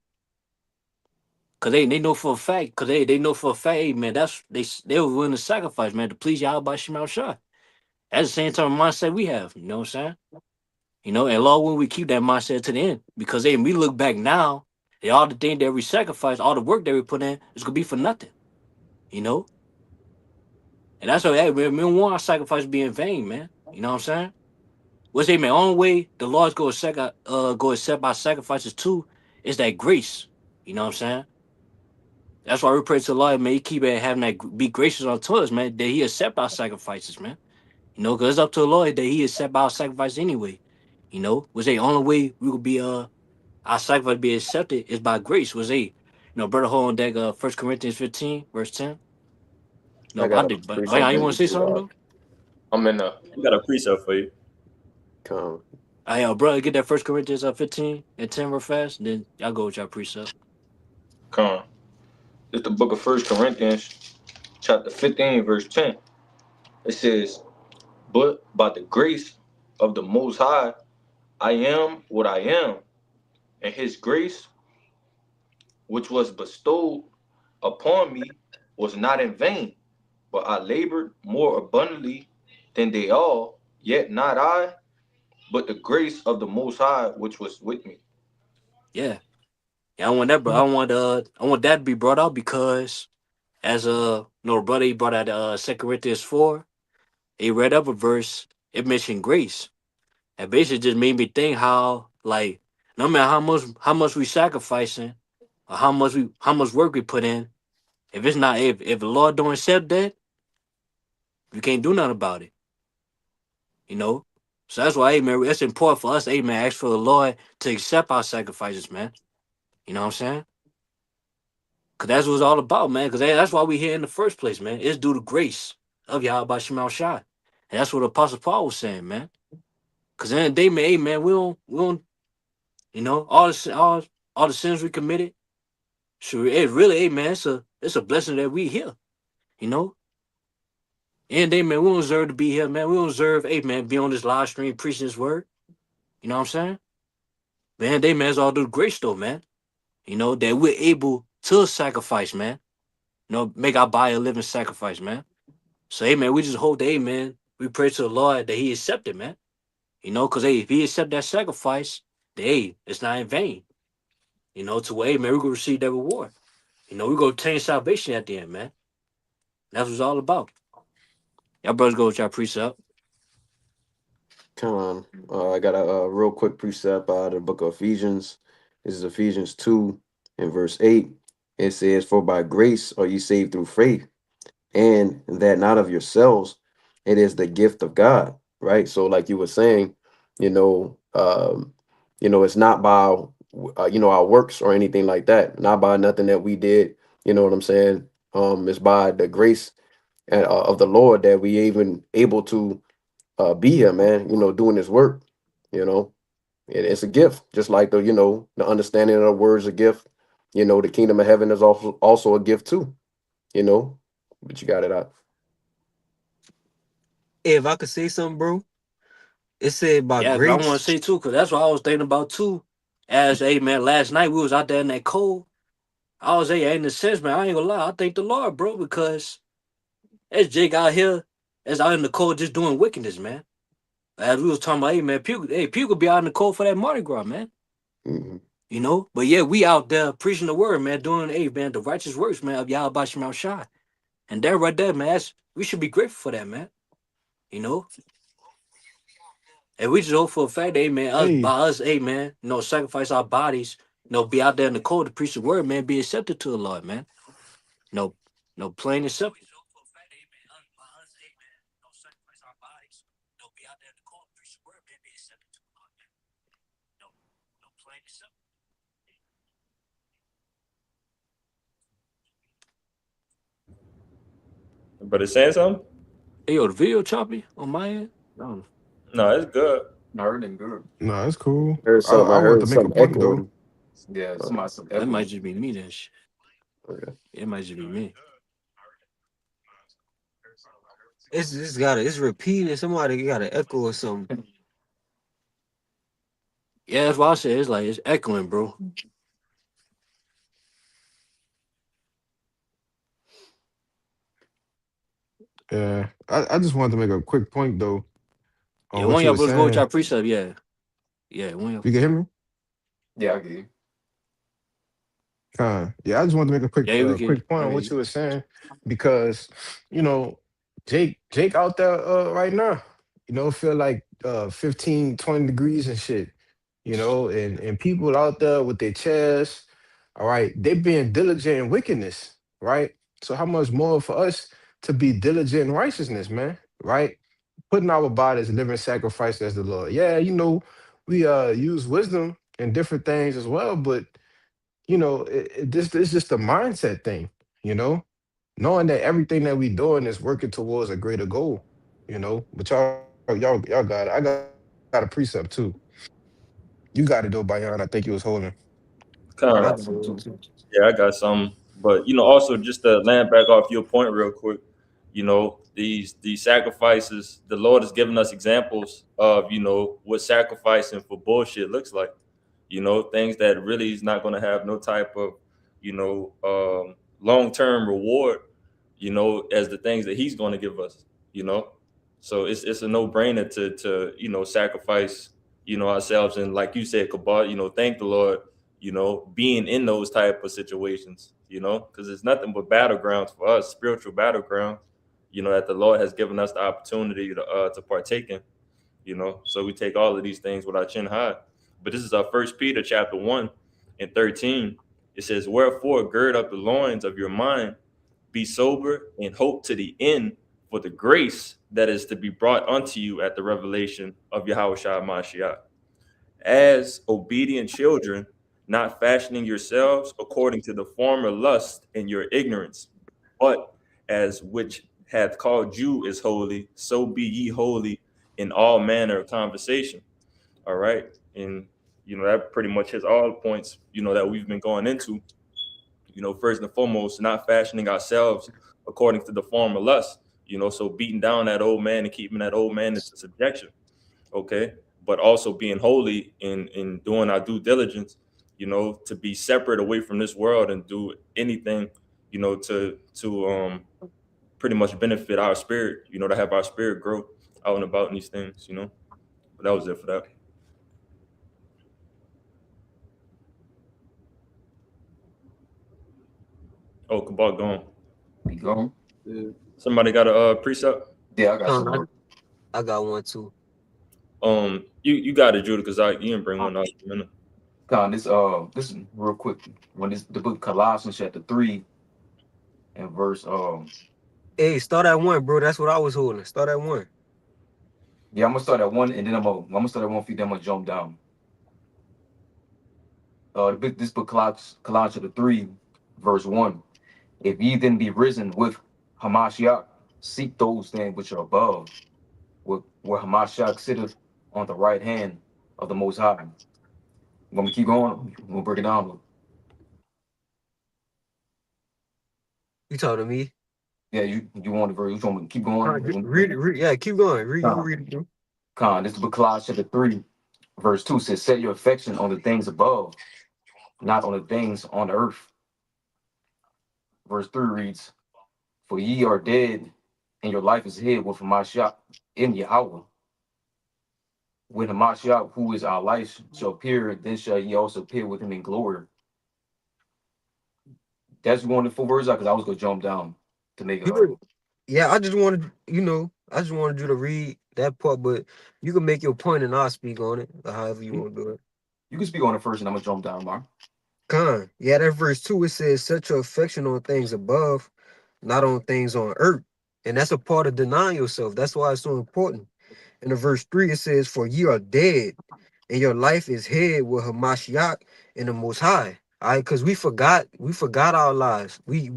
Cause they know for a fact, cause they know for a fact, hey, man, they were willing to sacrifice, man, to please Yahweh by Shemal Shah. That's the same type of mindset we have, you know what I'm saying? And Lord, when we keep that mindset to the end, because hey, we look back now, and all the things that we sacrifice, all the work that we put in, is gonna be for nothing, you know. And that's why, hey, man, we don't want our sacrifice to be in vain, man. You know what I'm saying? What's say, man? Only way the Lord's go accept our sacrifices too is that grace. You know what I'm saying? That's why we pray to the Lord, man. He keep having that be gracious unto us, man. That He accept our sacrifices, man. Because it's up to the Lord that He accept our sacrifice anyway. Was the only way we could be our sacrifice be accepted is by grace. Was brother hold on that 1 Corinthians 15, verse 10. No, I but I got a did, but precept you for want you to say too. something though? I'm in the We got a precept for you. come. I brother, get that 1 Corinthians 15 and 10 real fast, and then y'all go with y'all precept. Come. It's the book of First Corinthians, chapter 15, verse 10. It says, "But by the grace of the Most High, I am what I am, and His grace, which was bestowed upon me, was not in vain, but I labored more abundantly than they all, yet not I, but the grace of the Most High which was with me." Yeah. Yeah, I want that, bro. I want that to be brought out because as brother he brought out 2 Corinthians 4, he read up a verse, it mentioned grace. And basically just made me think how like no matter how much we sacrificing or how much work we put in, if it's not if the Lord don't accept that, we can't do nothing about it. You know? So that's why, hey man, it's important for us, hey man, ask for the Lord to accept our sacrifices, man. You know what I'm saying? Cause that's what it's all about, man. Cause that's why we here in the first place, man. It's due to grace of Yahweh Shemal Shai. And that's what Apostle Paul was saying, man. Cause in the day, man, hey man, we don't, all the sins we committed. Sure, it really, hey man, it's a blessing that we here, you know. And they man, we don't deserve to be here, man. We don't deserve, hey man, be on this live stream preaching His word. You know what I'm saying? Man, they man, it's all due to grace though, man. That we're able to sacrifice, man. Make our body a living sacrifice, man. So, hey, man, we just hope that, hey, man, we pray to the Lord that He accept it, man. Because, hey, if He accept that sacrifice, then, hey, it's not in vain. To where, hey, man, we're going to receive that reward. We're going to obtain salvation at the end, man. That's what it's all about. Y'all brothers go with y'all precept. Come on. I got a real quick precept out of the book of Ephesians. This is Ephesians 2 and verse 8. It says, "For by grace are you saved through faith, and that not of yourselves, it is the gift of God." Right? So, like you were saying, you know, um, it's not by our works or anything like that, not by nothing that we did. You know what I'm saying? It's by the grace of the Lord that we even able to be here, man, doing this work. you know it's a gift, just like the understanding of the word is a gift. The kingdom of heaven is also a gift too. But you got it out. If I could say something, bro, it said by Yeah, 'cause I want to grace. say, too, because that's what I was thinking about, too. As, hey, man, last night we was out there in that cold. I was, hey, in the sense, man, I ain't gonna lie. I thank the Lord, bro, because as Jake out here, as out in the cold just doing wickedness, man. As we was talking about, people could be out in the cold for that Mardi Gras, man. Mhm. But yeah, we out there preaching the word, man, doing, hey, man, the righteous works, man, of Yahweh Shema Shai. And that right there, man, we should be grateful for that, man. You know? And we just hope for a fact, hey, man, Hey, by us, hey, man, sacrifice our bodies, be out there in the cold to preach the word, man, be accepted to the Lord, man. No, no, plain and simple. But it's saying something? Hey, yo, the video choppy on my end? No, No, it's good. I heard it good. No, it's cool. Heard something. I I want to heard make a something point though. echoing. Yeah, Uh, somebody some that might echo. just be me. Then shit. okay. It might just be me. It's repeating. Somebody got an echo or something. Yeah, that's why I said it's like it's echoing, bro. Yeah, I just wanted to make a quick point though Yeah, on one what of you y'all were supposed to go with saying. y'all precept. Yeah, yeah, one of You y'all. can hear me? Yeah, I get you. Yeah, I just wanted to make a Yeah, we can. quick point I on hear what you. you were saying because you know Jake out there right now, feel like 15, 20 degrees and shit, and people out there with their chairs, all right, they being diligent in wickedness, right? So how much more for us to be diligent in righteousness, man, right? Putting our bodies living sacrifice as the Lord. Yeah, we use wisdom and different things as well, but this it's just a mindset thing, you know, knowing that everything that we doing is working towards a greater goal, But y'all got it. I got a precept too. You got it though, Bayan. I think you was holding. I Kind got of. some too. Yeah, I got some. But also just to land back off your point real quick, these sacrifices, the Lord has given us examples of, what sacrificing for bullshit looks like. Things that really is not going to have no type of, long term reward, as the things that He's going to give us. You know, so it's a no brainer to sacrifice ourselves, and like you said, Kabal, thank the Lord, being in those type of situations, because it's nothing but battlegrounds for us, spiritual battlegrounds, that the Lord has given us the opportunity to partake in, so we take all of these things with our chin high. But this is our First Peter chapter 1 and 13. It says, wherefore gird up the loins of your mind, be sober, and hope to the end for the grace that is to be brought unto you at the revelation of Yahweh Shai Mashiach. As obedient children, not fashioning yourselves according to the former lust in your ignorance, but as which hath called you is holy, so be ye holy in all manner of conversation. All right. And that pretty much hits all the points, that we've been going into. First and foremost, not fashioning ourselves according to the former lust, so beating down that old man and keeping that old man into subjection. Okay. But also being holy in doing our due diligence, to be separate away from this world and do anything, to pretty much benefit our spirit, to have our spirit grow out and about in these things. But that was it for that. Oh, Kabal gone. Be gone. Somebody got a precept? Yeah, I got Con, some. I got one too. You got it, Judah, because you didn't bring one out in a minute. Con, this is real quick. When this the book Colossians chapter 3 and verse Hey, start at one, bro. That's what I was holding. Start at one. yeah, I'm gonna start at one and then I'm gonna start at 1 feet, then I'm gonna jump down. This book Colossians chapter 3, verse 1. If ye then be risen with Hamashiach, seek those things which are above, where Hamashiach sitteth on the right hand of the Most High. Want me to keep going? We'll break it down. You talking to me? Yeah, you want the verse? You want me to keep Con, going? read it. Yeah, keep going. Read. You Con, read it, bro. This is book Colossians chapter 3, verse 2 says, set your affection on the things above, not on the things on earth. Verse 3 reads, for ye are dead, and your life is hid with Hamashiach in Yahweh. When Hamashiach, who is our life, shall appear, then shall ye also appear with him in glory. That's one of the 4 words because I was gonna jump down to make You could, yeah, I just wanted, I just wanted you to read that part, but you can make your point and I'll speak on it, or however you want to do it. you can speak on it first and I'm gonna jump down, Mark. Yeah, that verse 2, it says, set your affection on things above, not on things on earth. And that's a part of denying yourself. That's why it's so important. In the verse 3, it says, for ye are dead, and your life is hid with Hamashiach in the Most High. All right, because we forgot our lives. We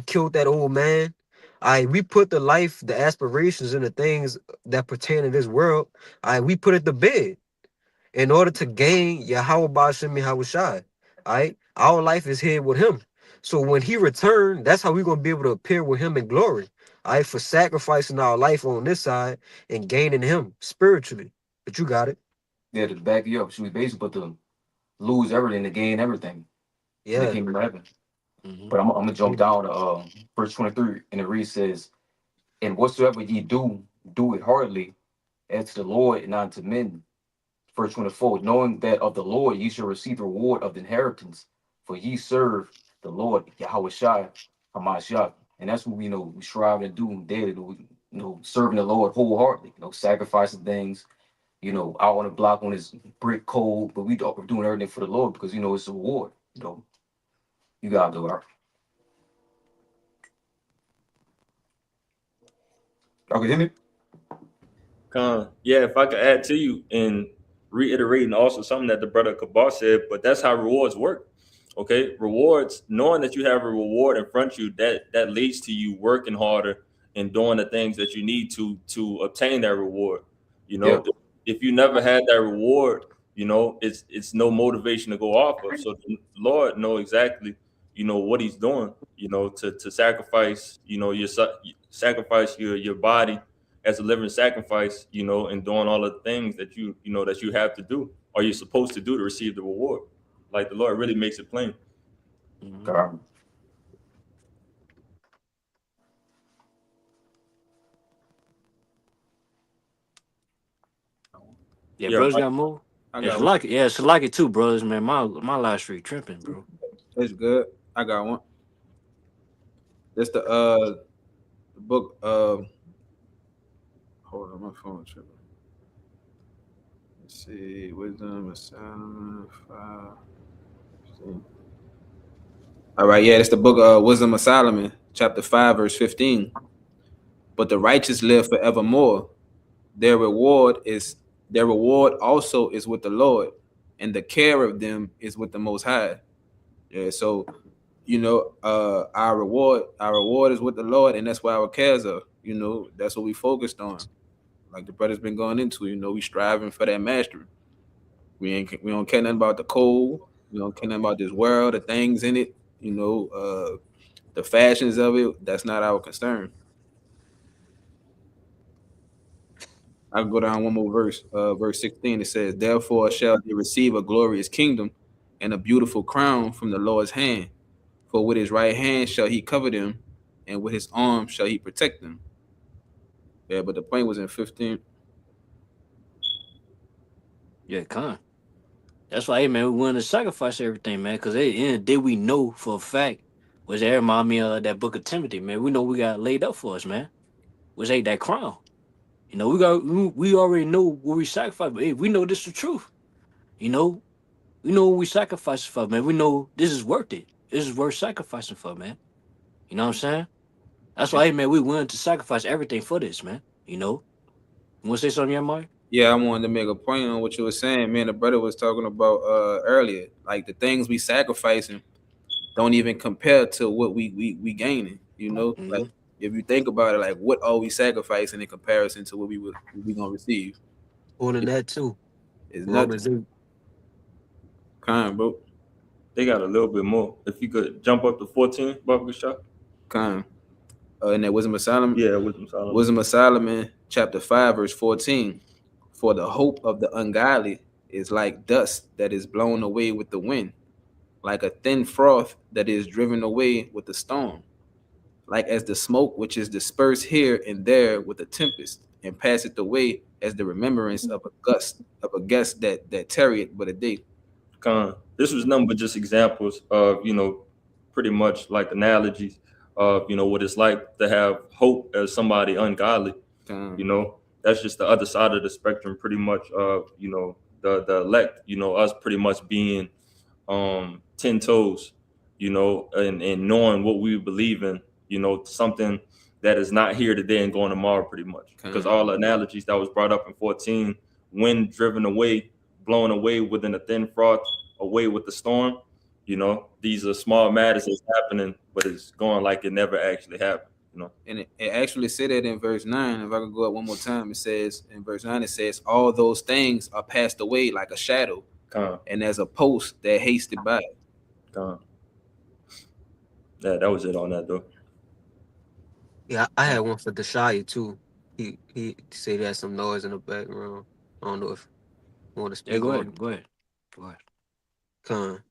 killed that old man. All right, we put the life, the aspirations, and the things that pertain to this world. All right, we put it to bed in order to gain Yahweh Bashim Yahushai. All right, our life is here with him. So when he returned, that's how we're gonna be able to appear with him in glory. All right, for sacrificing our life on this side and gaining him spiritually. But you got it. Yeah, to back you up, she was basically about to lose everything to gain everything in the Yeah. kingdom of heaven. Mhm. But I'm gonna jump down to verse 23, and it reads says, and whatsoever ye do, do it heartily as to the Lord and not to men. Verse 24, knowing that of the Lord ye shall receive the reward of the inheritance, for ye serve the Lord Yahweh Shai Hamashiach. And that's what we know we strive to do daily, serving the Lord wholeheartedly, sacrificing things, out on the block when it's brick cold, but we're doing everything for the Lord because it's a reward. You gotta do it. Okay, hear me? Yeah, if I could add to you and reiterating also something that the brother Kabar said, but that's how rewards work. Okay, rewards, knowing that you have a reward in front of you, that leads to you working harder and doing the things that you need to obtain that reward. You Yeah. know, if you never had that reward, it's no motivation to go off of. So the Lord know exactly, what He's doing. To sacrifice, sacrifice your body as a living sacrifice, and doing all the things that that you have to do or you're supposed to do to receive the reward. Like the Lord really makes it plain. Mhm. Okay. Yeah, Yeah, brothers Mike. got more. I It's got one. like it. Yeah, it's like it too, brothers. Man, my live stream tripping, bro. It's good. I got one. That's the book. Hold on, my phone tripping. Let's see, Wisdom of Solomon 5. All right, yeah, it's the book of Wisdom of Solomon, chapter 5, verse 15. But the righteous live forevermore. Their reward is their reward also is with the Lord, and the care of them is with the Most High. Yeah, so our reward is with the Lord, and that's why our cares are. That's what we focused on. Like the brother's been going into, we striving for that mastery. We don't care nothing about the cold. We don't care nothing about this world, the things in it. The fashions of it. That's not our concern. I'll go down one more verse. Verse 16. It says, "Therefore shall they receive a glorious kingdom, and a beautiful crown from the Lord's hand. For with his right hand shall he cover them, and with his arm shall he protect them." Yeah, but the point was in 15. Yeah, con. That's why, hey man, we willing to sacrifice everything, man. Because at the end of the day, we know for a fact, which that remind me of that book of Timothy, man. We know we got laid up for us, man. Which ain't that crown. We already know what we sacrifice, but hey, we know this is the truth. You know, we know what we sacrifice for, man. We know this is worth it. This is worth sacrificing for, man. You know what I'm saying? That's why, hey man, we willing to sacrifice everything for this, man. You want to say something, Mike? Yeah, I wanted to make a point on what you were saying. Man, the brother was talking about earlier. Like the things we sacrificing don't even compare to what we gaining. Mm-hmm. Like if you think about it, like what are we sacrificing in comparison to what we gonna receive? More than It- that too. It's nothing. Romans 8. Kind, bro. They got a little bit more. If you could jump up to 14, Baba Shah. Kind. In that Wisdom of Solomon, Yeah, Wisdom Solomon. Wisdom of Solomon, chapter 5, verse 14. For the hope of the ungodly is like dust that is blown away with the wind, like a thin froth that is driven away with the storm, like as the smoke which is dispersed here and there with a tempest, and passeth away as the remembrance of a gust that tarrieth but a day. This was nothing but just examples of, pretty much like analogies of, what it's like to have hope as somebody ungodly. Kind. That's just the other side of the spectrum, pretty much of, the elect, us pretty much being 10 toes, and knowing what we believe in, something that is not here today and going tomorrow, pretty much. Because all the analogies that was brought up in 14, wind driven away, blown away within a thin froth, away with the storm, these are small matters that's happening, but it's going like it never actually happened. And it actually said that in verse 9. If I could go up one more time, it says in verse 9, it says, all those things are passed away like a shadow, and as a post that hasted by. Yeah, that was it on that though. Yeah, I had one for Deshaya too. He said he had some noise in the background. I don't know if you want to Yeah, speak go on ahead. it. Go ahead. Go ahead. Con.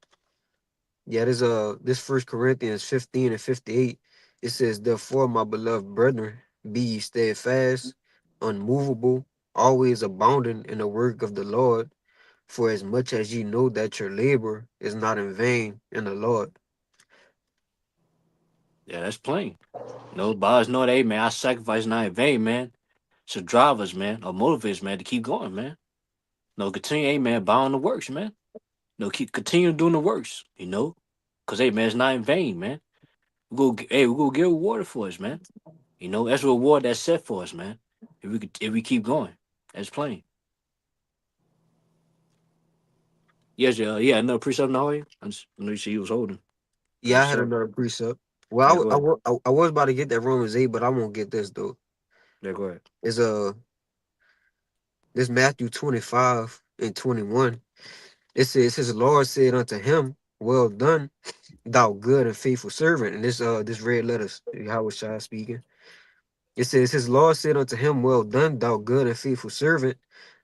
Yeah, there's this First Corinthians 15 and 58. It says, therefore, my beloved brethren, be ye steadfast, unmovable, always abounding in the work of the Lord, for as much as ye know that your labor is not in vain in the Lord. Yeah, that's plain. No, bars know that, hey, man, our sacrifice not in vain, man. Should drive us, man, or motivate us, man, to keep going, man. No, continue, hey, man, bound the works, man. No, continue doing the works, Because, hey, man, it's not in vain, man. We go get rewarded for us, man. That's a reward that's set for us, man. If we keep going. That's plain. Yes, yeah, another precept now. I know you see he was holding. Yeah, I Yes, had sir. another precept. Yeah, Well, go ahead. I was about to get that Romans 8, but I won't get this, though. Yeah, go ahead. It's this Matthew 25 and 21. It says, his Lord said unto him, well done, thou good and faithful servant. And this red letters, Yahweh Shai speaking. It says, his Lord said unto him, well done, thou good and faithful servant.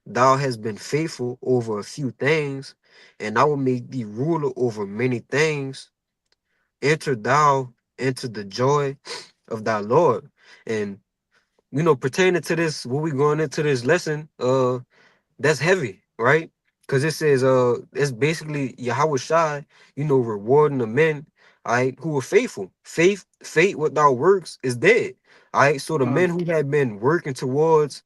Thou hast been faithful over a few things, and I will make thee ruler over many things. Enter thou into the joy of thy Lord. And pertaining to this, what we going into this lesson, that's heavy, right? Because it says, it's basically Yahweh Shai, rewarding the men, all right, who are faithful. Faith without works is dead. All right. So the men who had been working towards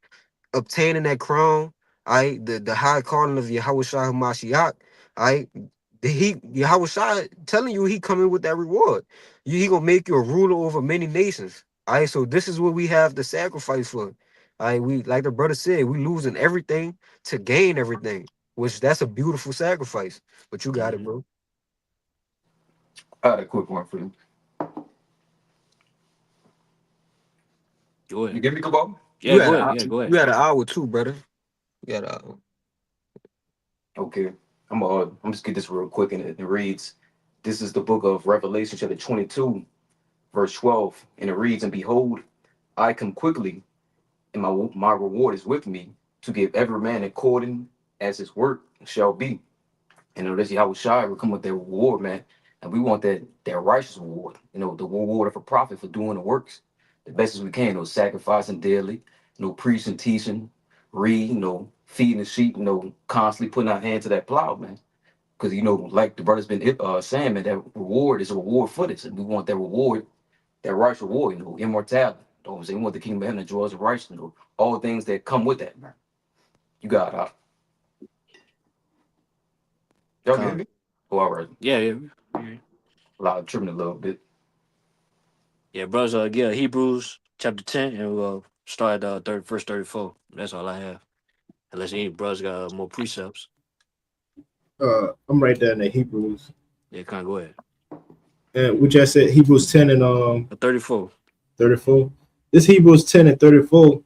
obtaining that crown, all right, the high calling of Yahweh Shai Hamashiach, all right, Yahweh Shai telling you he coming with that reward. He gonna make you a ruler over many nations. All right, so this is what we have to sacrifice for. All right, we like the brother said, we losing everything to gain everything, which that's a beautiful sacrifice. But you got it, Mm-hmm. bro. I had a quick one for you. Go You ahead. get me, Kabal? Yeah, go ahead. Yeah, go You ahead. had an hour too, brother. You got an hour. Okay. I'm just get this real quick, and it reads, this is the book of Revelation, chapter 22, verse 12, and it reads, and behold, I come quickly, and my reward is with me, to give every man according as his work shall be. And this Yahweh Shai will come with their reward, man. And we want that righteous reward, the reward of a prophet for doing the works the best as we can, sacrificing daily, preaching, teaching, read, feeding the sheep, constantly putting our hand to that plow, man. Because like the brother's been saying, man, that reward is a reward for this, and we want that reward, that righteous reward, immortality. You know what I'm saying? We want the kingdom of heaven and joys of righteousness, all things that come with that, man. You got y'all can hear Con. me? Oh, all right. Yeah, yeah. Yeah, Loud tripping a little bit. yeah, brothers, yeah, Hebrews chapter 10, and we'll start at verse 34. That's all I have. Unless any brothers got more precepts. I'm right there in the Hebrews. Yeah, kind of go ahead. And we just said Hebrews 10 and 34. 34. This Hebrews 10 and 34,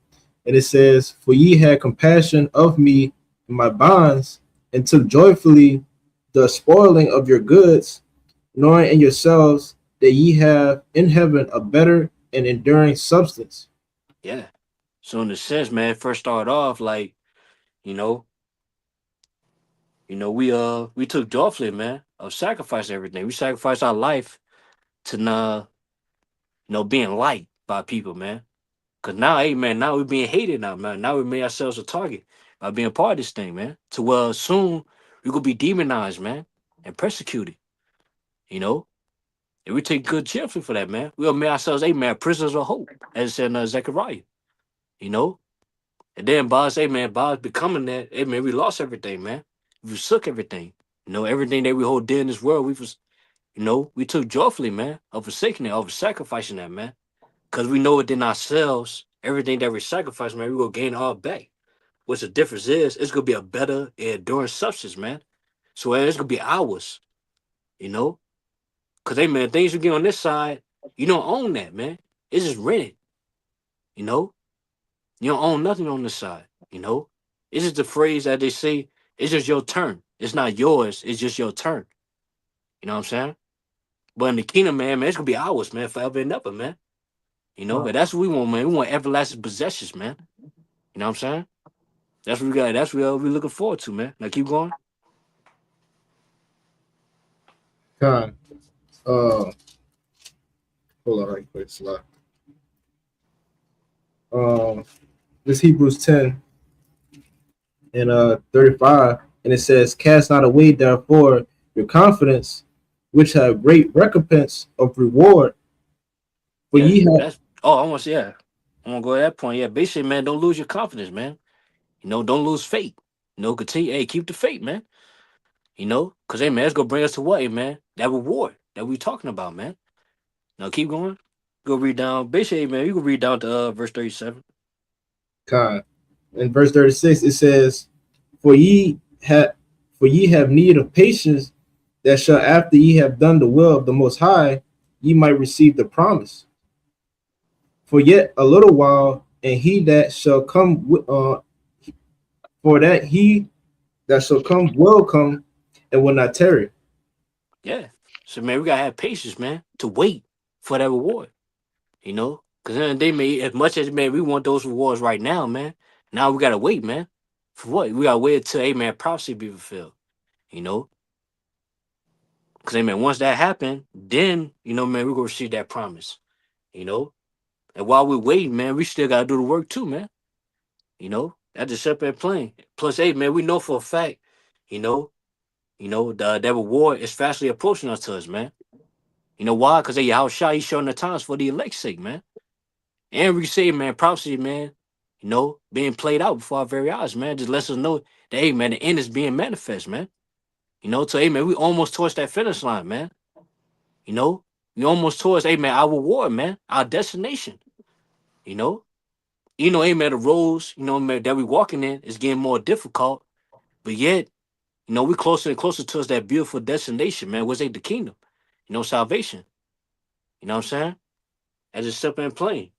and it says, for ye had compassion of me in my bonds, and took joyfully the spoiling of your goods, knowing in yourselves that ye have in heaven a better and enduring substance. Yeah. So in the sense, man, first start off like, you know, we took joyfully, man, of sacrifice everything. We sacrificed our life to being liked by people, man. Cause now, hey man, now we're being hated now, man. Now we made ourselves a target by being part of this thing, man. To soon we gonna be demonized, man, and persecuted. You know, and we take good cheerfully for that, man. We'll make ourselves, hey man, prisoners of hope, as it said in Zechariah. You know, and then boss, hey man, boss becoming that, hey man, we lost everything, man. We forsook everything. You know, everything that we hold dear in this world, we took joyfully, man, of forsaking it, of sacrificing that, man. Because we know within ourselves, everything that we sacrifice, man, we will gain all back. What's the difference is, it's gonna be a better enduring substance, man. So it's gonna be ours, you know. Cause hey, man, things you get on this side, you don't own that, man. It's just rented, you know. You don't own nothing on this side, you know. It's just the phrase that they say. It's just your turn. It's not yours. It's just your turn. You know what I'm saying? But in the kingdom, man, it's gonna be ours, man, forever and ever, man. You know, and that's what we want, man. We want everlasting possessions, man. You know what I'm saying? That's what we got. That's what we're looking forward to, man. Now keep going. Con. Hold on, right quick, slide. This Hebrews 10 and 35, and it says, "Cast not away, therefore, your confidence, which have great recompense of reward. For Yeah, ye have." that's. Oh, I want to say, yeah. I want to go to that point. Yeah, basically, man, don't lose your confidence, man. You know, don't lose faith. You know, continue. Hey, keep the faith, man. You know, because hey, man, it's gonna bring us to what, hey, man? That reward that we talking about, man. Now keep going. Go read down. Basically, man, you can read down to verse 37. Con. In verse 36, it says, For ye have need of patience, that shall after ye have done the will of the Most High, ye might receive the promise. For yet a little while, and he that shall come, for that he that shall come will come, and will not tarry. Yeah. So man, we gotta have patience, man, to wait for that reward. You know, because then they may, as much as man, we want those rewards right now, man. Now we gotta wait, man. For what? We gotta wait until, hey, man, prophecy be fulfilled. You know, because hey, man, once that happen, then you know, man, we gonna receive that promise. You know, and while we wait, man, we still gotta do the work too, man. You know, that's a separate plane. Plus, hey, man, we know for a fact, you know, that reward is fastly approaching us to us, man. You know why? Because hey, how shy he's showing the times for the elect's sake, man. And we say, man, prophecy, man, you know, being played out before our very eyes, man, just lets us know that, hey, man, the end is being manifest, man. You know, so, hey, man, we almost towards that finish line, man. You know, we almost towards, hey, man, our reward, man, our destination. You know, hey, man, the roads, you know, man, that we walking in is getting more difficult, but yet, you know, we closer and closer towards that beautiful destination, man, which ain't the kingdom, you know, salvation. You know what I'm saying? As a simple and plain.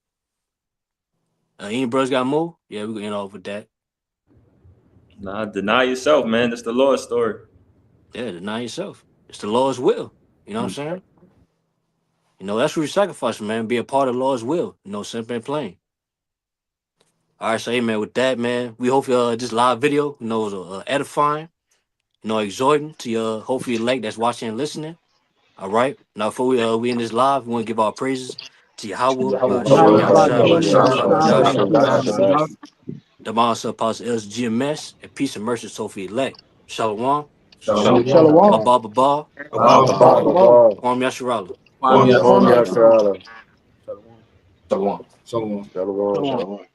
Any brothers got more? Yeah, we gonna end off with that. Nah, deny yourself, man. That's the Lord's story. Yeah, deny yourself. It's the Lord's will. You know what I'm saying? You know, that's what we sacrifice, man. Be a part of the Lord's will. You know, simple and plain. All right, so hey, man, with that, man, we hope this live video, you know, was edifying, you know, exhorting to your hopefully elect that's watching and listening. All right. Now, before we end this live, we want to give our praises to Yahweh, Bahasham, Yahweh Yahushua, Bashim, Hamashiach, Yahweh Yahshua Shai, Barabbas, Yahweh the Master Apostle Els GMS, and peace and mercy to the elect. Shalom, Shalom. Shalom. Abba Baba, Abba, Abba, Abba, Abba. Kwam Yasharala. Kwame Kwame Yashala. Yashala. Shalom. Shalom. Shalom. Shalom. Shalom.